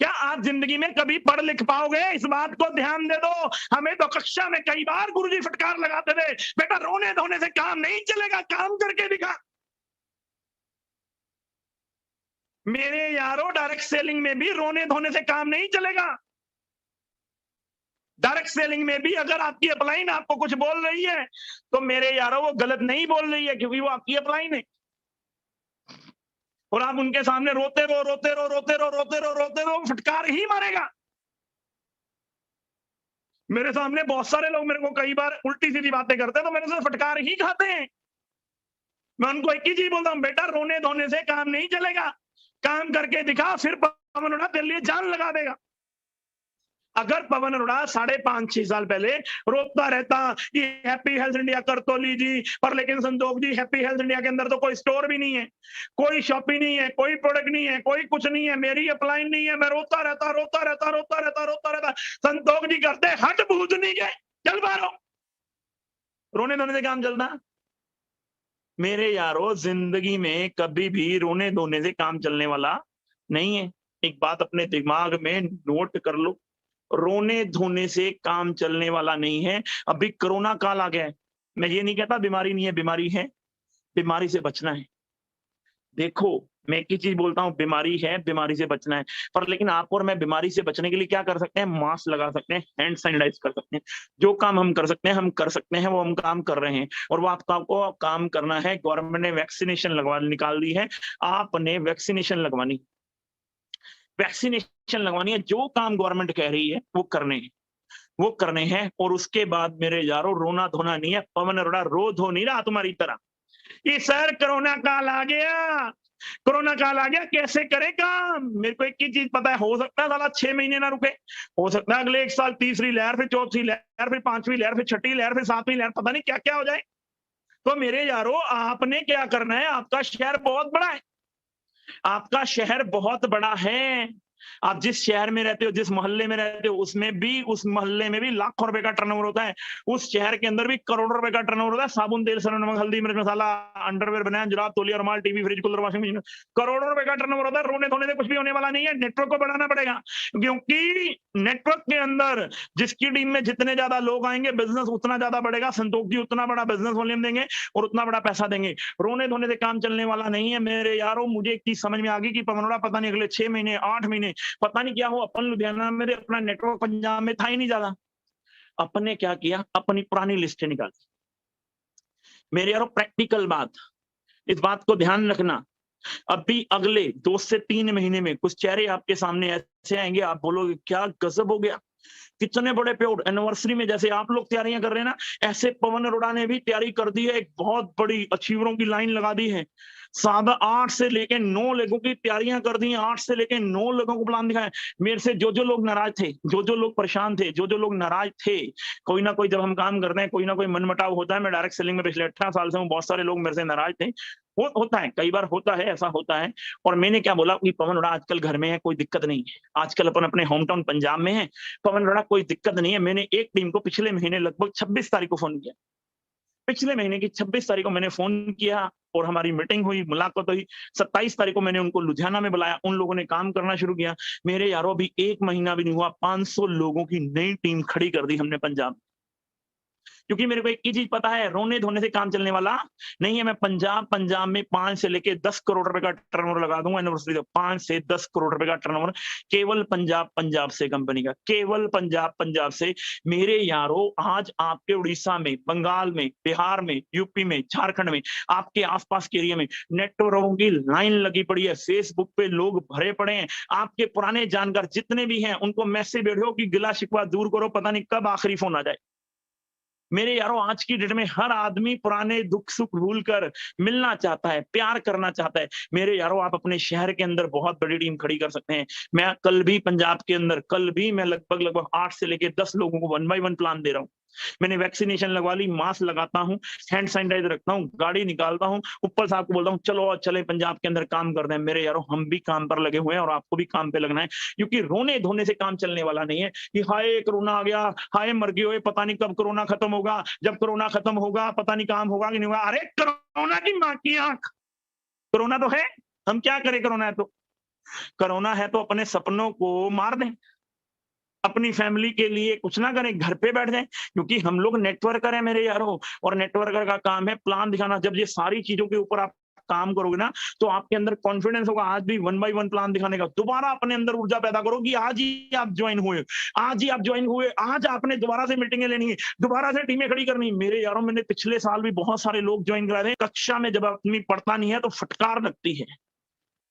क्या आप जिंदगी में कभी पढ़ लिख पाओगे? इस बात को ध्यान दे दो। हमें तो कक्षा में कई बार गुरुजी फटकार लगाते थे, बेटा रोने धोने से काम नहीं चलेगा, काम करके दिखा। मेरे यारों, डायरेक्ट सेलिंग में भी रोने धोने से काम नहीं चलेगा। डायरेक्ट सेलिंग में भी अगर आपकी अपलाइन आपको कुछ बोल रही है तो मेरे यारों वो गलत नहीं बोल रही है, क्योंकि वो आपकी अपलाइन है। और आप उनके सामने रोते रहो, रोते रहो, रोते रहो, रोते रहो, रोते रहो, फटकार ही मारेगा। मेरे सामने बहुत सारे लोग मेरे को कई बार उल्टी सीधी बातें करते हैं तो मेरे से फटकार ही खाते हैं। मैं उनको एक ही चीज बोलता हूं, बेटा रोने धोने से काम नहीं चलेगा, काम करके दिखा, फिर पवन अरोड़ा तेरे लिए जान लगा देगा। अगर पवन अरोड़ा 5.5-6 साल पहले रोता रहता कि हैप्पी हेल्थ इंडिया कर तो लीजिए, पर लेकिन Santosh ji happy health India के अंदर तो कोई स्टोर भी नहीं है, कोई शॉप ही नहीं है, कोई प्रोडक्ट नहीं है, कोई कुछ नहीं है, मेरी अपलाइन नहीं है, मैं रोता रहता रोता रहता रोता रहता रोता रहता। संतोष जी करते हट भूतनी के, चल बारो। रोने धोने से काम चलता? मेरे यारों, जिंदगी में कभी भी रोने धोने से काम चलने वाला नहीं है। एक बात अपने दिमाग में नोट कर लो, रोने धोने से काम चलने वाला नहीं है। अभी कोरोना काल आ गया है, मैं ये नहीं कहता बीमारी नहीं है, बीमारी है, बीमारी से बचना है। देखो, मैं एक ही चीज बोलता हूँ, बीमारी है, बीमारी से बचना है। पर लेकिन आप और मैं बीमारी से बचने के लिए क्या कर सकते हैं? मास्क लगा सकते हैं, हैंड सैनिटाइज कर सकते हैं। जो काम हम कर सकते हैं, हम कर सकते हैं, वो हम काम कर रहे हैं। और वो आपको काम करना है। गवर्नमेंट ने वैक्सीनेशन निकाल दी है, आपने वैक्सीनेशन लगवानी, वैक्सीनेशन लगवानी है। जो काम गवर्नमेंट कह रही है वो करने हैं, वो करने हैं। और उसके बाद मेरे यारों, रोना धोना नहीं है। पवन अरोड़ा रो धो नहीं रहा तुम्हारी तरह। ये सर कोरोना काल आ गया, कोरोना काल आ गया, कैसे करे काम? मेरे को एक ही चीज पता है, हो सकता है साला 6 महीने ना रुके, हो सकता है अगले 1 साल तीसरी लहर, फिर चौथी लहर, फिर पांचवी लहर, फिर छठी लहर, फिर सातवीं लहर, पता नहीं क्या क्या हो जाए। तो मेरे यारो, आपने क्या करना है? आपका शहर बहुत बड़ा है, आपका शहर बहुत बड़ा है। आप जिस शहर में रहते हो, जिस मोहल्ले में रहते हो, उसमें भी, उस मोहल्ले में भी लाखों रुपए का टर्नओवर होता है। उस शहर के अंदर भी करोड़ों रुपए का टर्नओवर होता है। साबुन, तेल, सरसों, नमक, हल्दी, मिर्च, मसाला, अंडरवेयर, बनाया, जुराब, तौलिया, रुमाल, TV, fridge, cooler, washing machine, करोड़ों रुपए का टर्नओवर होता है। रोने धोने से कुछ भी होने वाला नहीं है। नेटवर्क को बढ़ाना पड़ेगा, क्योंकि नेटवर्क के अंदर जिसकी टीम में जितने ज्यादा लोग आएंगे, बिजनेस उतना ज्यादा बढ़ेगा। संतोष जी उतना बड़ा बिजनेस वॉल्यूम देंगे और उतना बड़ा पैसा देंगे। रोने धोने से काम चलने वाला नहीं है मेरे यारों। मुझे एक चीज समझ में आ गई कि पवन अरोड़ा पता नहीं अगले 6 महीने, 8 महीने, पता नहीं क्या हो। अपन लुधियाना में, अपना नेटवर्क पंजाब में था ही नहीं ज्यादा। अपने क्या किया, अपनी पुरानी लिस्टें निकाली। मेरे यारों, प्रैक्टिकल बात, इस बात को ध्यान रखना। अभी अगले 2 से 3 महीने में कुछ चेहरे आपके सामने ऐसे आएंगे, आप बोलोगे क्या गजब हो गया, कितने बड़े प्योर एनिवर्सरी में जैसे आप लोग तैयारियां कर रहे हैं ना, ऐसे पवन अरोड़ा ने भी तैयारी कर दी है। एक बहुत बड़ी अचीवरों की लाइन लगा दी है। 8 से लेके 9 लोगों की तैयारियां कर दी हैं। 8 से लेके 9 लोगों को प्लान दिखाया। मेरे से जो लोग नाराज थे, जो लोग परेशान थे, जो लोग नाराज थे, कोई ना कोई, जब हम काम करते हैं कोई ना कोई मनमुटाव होता है। मैं डायरेक्ट सेलिंग में पिछले 18 साल से हूँ, बहुत सारे लोग मेरे से नाराज थे। होता है, कई बार होता है, ऐसा होता है। और मैंने क्या बोला कि पवन अरोड़ा आजकल घर में है, कोई दिक्कत नहीं है। आजकल अपन अपने होम टाउन पंजाब में है, पवन अरोड़ा कोई दिक्कत नहीं है। मैंने एक टीम को पिछले महीने लगभग 26 तारीख को फोन किया। पिछले महीने की 26 तारीख को मैंने फोन किया और हमारी मीटिंग हुई, मुलाकात हुई। 27 तारीख को मैंने उनको लुधियाना में बुलाया, उन लोगों ने काम करना शुरू किया। मेरे यारों, अभी 1 महीना भी नहीं हुआ, 500 लोगों की नई टीम खड़ी कर दी हमने पंजाब। क्योंकि मेरे को एक ही चीज पता है, रोने धोने से काम चलने वाला नहीं है। मैं पंजाब में 5 से लेके 10 करोड़ रुपए का टर्नओवर लगा दूंगा एनिवर्सरी पे। 5 से 10 करोड़ रुपए का टर्नओवर केवल पंजाब से कंपनी का, केवल पंजाब से। मेरे यारों, आज आपके उड़ीसा में, बंगाल में, बिहार में, यूपी में, झारखंड में, आपके आसपास के एरिया में नेटवर्कों की लाइन लगी पड़ी है। फेसबुक पे लोग भरे पड़े हैं। आपके पुराने जानकार जितने भी हैं, उनको मैसेज भेजो कि गिला शिकवा दूर करो, पता नहीं कब आखिरी फोन आ जाए। मेरे यारों, आज की डेट में हर आदमी पुराने दुख सुख भूलकर मिलना चाहता है, प्यार करना चाहता है। मेरे यारों, आप अपने शहर के अंदर बहुत बड़ी टीम खड़ी कर सकते हैं। मैं कल भी पंजाब के अंदर, कल भी मैं लगभग 8 से लेके 10 लोगों को 1 बाय 1 प्लान दे रहा हूँ। मैंने वैक्सीनेशन लगवा ली, मास्क लगाता हूँ, हैंड सैनिटाइजर रखता हूँ, गाड़ी निकालता हूँ, ऊपर साहब को बोलता हूँ चलो चले पंजाब के अंदर काम करते हैं। मेरे यारों, हम भी काम पर लगे हुए हैं और आपको भी काम पे लगना है, क्योंकि रोने धोने से काम चलने वाला नहीं है कि हाय कोरोना आ गया, हाय मर गए, पता नहीं कब कोरोना खत्म होगा, जब कोरोना खत्म होगा पता नहीं काम होगा कि नहीं होगा। अरे कोरोना की मां की आंख, कोरोना तो है, हम क्या करें? कोरोना है तो अपने सपनों को मार दें, अपनी फैमिली के लिए कुछ ना करें, घर पे बैठ जाएं, क्योंकि हम लोग नेटवर्कर हैं मेरे यारों। और नेटवर्कर का काम है प्लान दिखाना। जब ये सारी चीजों के ऊपर आप काम करोगे ना, तो आपके अंदर कॉन्फिडेंस होगा आज भी 1 बाय 1 प्लान दिखाने का। दोबारा अपने अंदर ऊर्जा पैदा करो कि आज ही आप ज्वाइन हुए, आज आपने दोबारा से मीटिंगें लेनी है, दोबारा से टीमें खड़ी करनी। मेरे यारों, मैंने पिछले साल भी बहुत सारे लोग ज्वाइन कराए थे। कक्षा में जब आदमी पढ़ता नहीं है तो फटकार लगती है।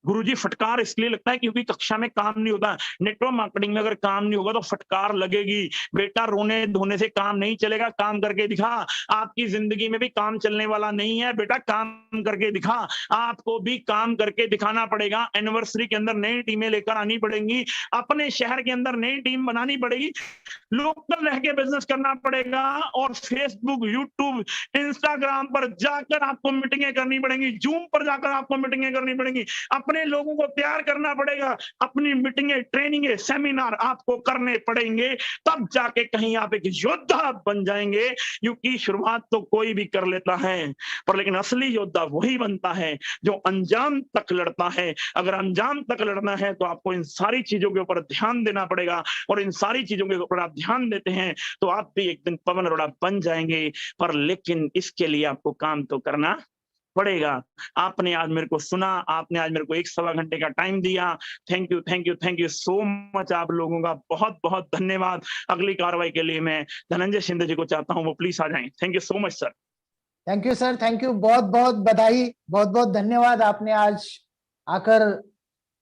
गुरुजी, फटकार इसलिए लगता है क्योंकि कक्षा में काम नहीं होता। नेटवर्क मार्केटिंग में अगर काम नहीं होगा तो फटकार लगेगी। बेटा, रोने धोने से काम नहीं चलेगा, काम करके दिखा। आपकी जिंदगी में भी काम चलने वाला नहीं है बेटा, काम करके दिखा। आपको भी काम करके दिखाना पड़ेगा। एनिवर्सरी के अंदर नई टीमें लेकर आनी पड़ेंगी, अपने शहर के अंदर नई टीम बनानी पड़ेगी, लोकल रह के बिजनेस करना पड़ेगा और फेसबुक, यूट्यूब, इंस्टाग्राम पर जाकर आपको मीटिंगें करनी पड़ेंगी, जूम पर जाकर आपको मीटिंगें करनी पड़ेंगी, अपने लोगों को प्यार करना पड़ेगा। अपनी मीटिंगें, ट्रेनिंगें, सेमिनार आपको करने पड़ेंगे, तब जाके कहीं आप एक योद्धा बन जाएंगे। क्योंकि शुरुआत तो कोई भी कर लेता है, पर लेकिन असली योद्धा वही बनता है जो अंजाम तक लड़ता है। अगर अंजाम तक लड़ना है तो आपको इन सारी चीजों के ऊपर ध्यान देना पड़ेगा, और इन सारी चीजों के ऊपर आप ध्यान देते हैं तो आप भी एक दिन पवन अरोड़ा बन जाएंगे। पर लेकिन इसके लिए आपको काम तो करना पड़ेगा। आपने आज मेरे को सुना, आपने आज मेरे को 1-1.25 घंटे का टाइम दिया। Thank you so much. आप लोगों का बहुत बहुत धन्यवाद। अगली कार्रवाई के लिए मैं धनंजय शिंदे जी को चाहता हूं वो प्लीज आ जाएं। Thank you so much sir. Thank you sir, thank you, बहुत बहुत बधाई, बहुत बहुत धन्यवाद। आपने आज आकर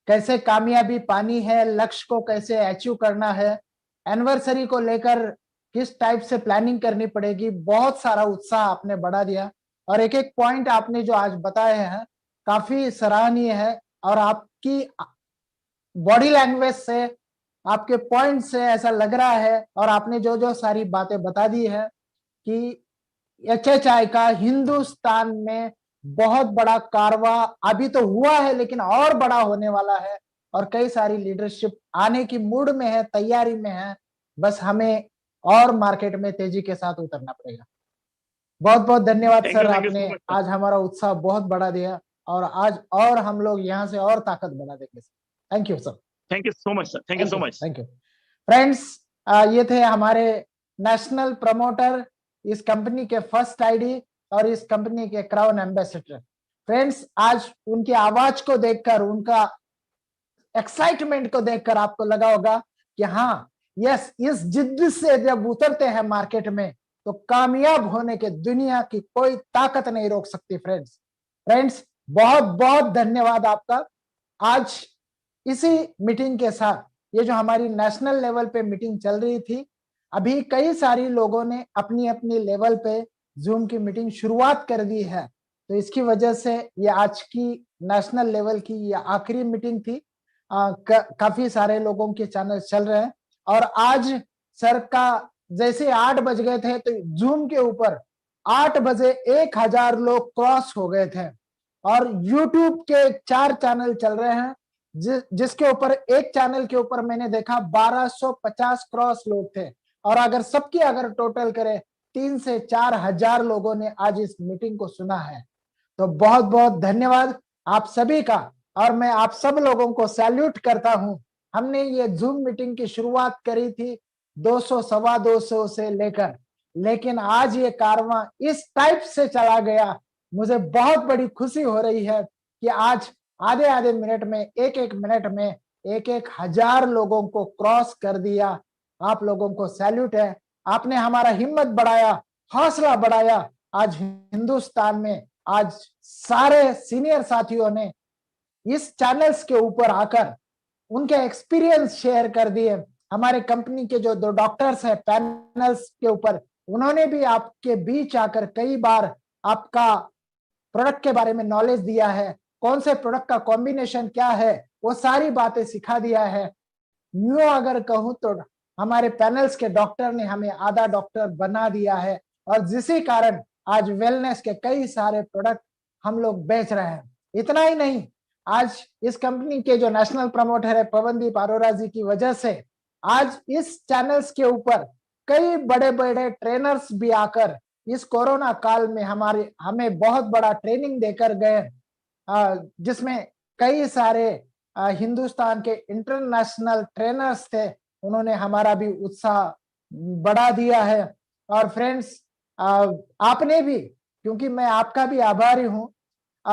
कैसे कामयाबी पानी है, लक्ष्य को कैसे अचीव करना है, एनिवर्सरी को लेकर किस टाइप से प्लानिंग करनी पड़ेगी, बहुत सारा उत्साह आपने बढ़ा दिया। और एक एक पॉइंट आपने जो आज बताए हैं काफी सराहनीय है और आपकी बॉडी लैंग्वेज से, आपके पॉइंट से ऐसा लग रहा है, और आपने जो जो सारी बातें बता दी है कि HHI का हिंदुस्तान में बहुत बड़ा कारवा अभी तो हुआ है लेकिन और बड़ा होने वाला है, और कई सारी लीडरशिप आने की मूड में है, तैयारी में है। बस हमें और मार्केट में तेजी के साथ उतरना पड़ेगा। बहुत बहुत धन्यवाद Thank you, sir, thank you so आपने much, sir. आज हमारा उत्साह बहुत बढ़ा दिया, और आज और हम लोग यहाँ से और ताकत बढ़ा देंगे। Thank you sir. Thank you so much, sir. Thank you so much. Thank you friends. ये थे हमारे नेशनल प्रमोटर, इस कंपनी के फर्स्ट आईडी और इस कंपनी के क्राउन एम्बेसडर। फ्रेंड्स, आज उनकी आवाज को देखकर, उनका एक्साइटमेंट को देखकर आपको लगा होगा कि हाँ, यस, इस जिद्द से जब उतरते हैं मार्केट में तो कामयाब होने के दुनिया की कोई ताकत नहीं रोक सकती। फ्रेंड्स, बहुत बहुत धन्यवाद आपका। आज इसी मीटिंग के साथ, ये जो हमारी नेशनल लेवल पे मीटिंग चल रही थी, अभी कई सारी लोगों ने अपनी अपनी लेवल पे जूम की मीटिंग शुरुआत कर दी है, तो इसकी वजह से ये आज की नेशनल लेवल की ये आखिरी मीटिंग थी। काफी सारे लोगों के चैनल चल रहे हैं, और आज सर का जैसे 8 बज गए थे तो जूम के ऊपर 8 बजे 1000 लोग क्रॉस हो गए थे, और यूट्यूब के 4 चैनल चल रहे हैं, जिसके ऊपर एक चैनल के ऊपर मैंने देखा 1250 क्रॉस लोग थे, और अगर सबकी अगर टोटल करें 3 से 4 हजार लोगों ने आज इस मीटिंग को सुना है। तो बहुत बहुत धन्यवाद आप सभी का, और मैं आप सब लोगों को सैल्यूट करता हूं। हमने ये जूम मीटिंग की शुरुआत करी थी 200 सवा 200 से लेकर, लेकिन आज ये कारवां इस टाइप से चला गया। मुझे बहुत बड़ी खुशी हो रही है कि आज आधे आधे मिनट में, एक एक मिनट में 1-1 हजार लोगों को क्रॉस कर दिया। आप लोगों को सैल्यूट है, आपने हमारा हिम्मत बढ़ाया, हौसला बढ़ाया। आज हिंदुस्तान में आज सारे सीनियर साथियों ने इस चैनल्स के ऊपर आकर उनके एक्सपीरियंस शेयर कर दिए। हमारे कंपनी के जो 2 डॉक्टर्स हैं पैनल्स के ऊपर, उन्होंने भी आपके बीच आकर कई बार आपका प्रोडक्ट के बारे में नॉलेज दिया है, कौन से प्रोडक्ट का कॉम्बिनेशन क्या है, वो सारी बातें सिखा दिया है। न्यू अगर कहूं तो हमारे पैनल्स के डॉक्टर ने हमें आधा डॉक्टर बना दिया है, और जिसी कारण आज वेलनेस के कई सारे प्रोडक्ट हम लोग बेच रहे हैं। इतना ही नहीं, आज इस कंपनी के जो नेशनल प्रमोटर है पवनदीप अरोरा जी की वजह से आज इस चैनल्स के ऊपर कई बड़े बड़े ट्रेनर्स भी आकर इस कोरोना काल में हमें बहुत बड़ा ट्रेनिंग देकर गए, जिसमें कई सारे हिंदुस्तान के इंटरनेशनल ट्रेनर्स थे, उन्होंने हमारा भी उत्साह बढ़ा दिया है। और फ्रेंड्स, आपने भी, क्योंकि मैं आपका भी आभारी हूं,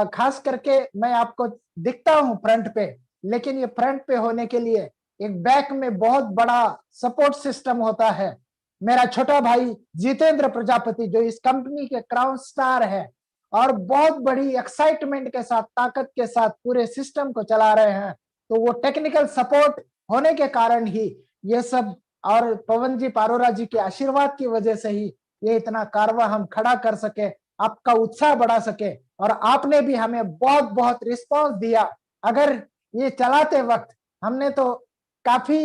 खास करके मैं आपको दिखता हूं फ्रंट पे, लेकिन ये फ्रंट पे होने के लिए एक बैक में बहुत बड़ा सपोर्ट सिस्टम होता है। मेरा छोटा भाई जितेंद्र प्रजापति, जो इस कंपनी के क्राउन स्टार है और बहुत बड़ी एक्साइटमेंट के साथ, ताकत के साथ पूरे सिस्टम को चला रहे हैं, तो वो टेक्निकल सपोर्ट होने के कारण ही ये सब, और पवन जी अरोरा जी के आशीर्वाद की वजह से ही ये इतना कारवा हम खड़ा कर सके, आपका उत्साह बढ़ा सके, और आपने भी हमें बहुत बहुत रिस्पांस दिया। अगर ये चलाते वक्त हमने तो काफी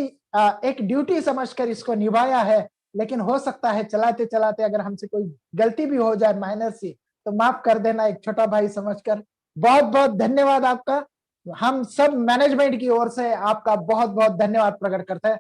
एक ड्यूटी समझकर इसको निभाया है, लेकिन हो सकता है चलाते चलाते अगर हमसे कोई गलती भी हो जाए माइनर सी, तो माफ कर देना, एक छोटा भाई समझकर। बहुत बहुत धन्यवाद आपका। हम सब मैनेजमेंट की ओर से आपका बहुत बहुत धन्यवाद प्रकट करते हैं।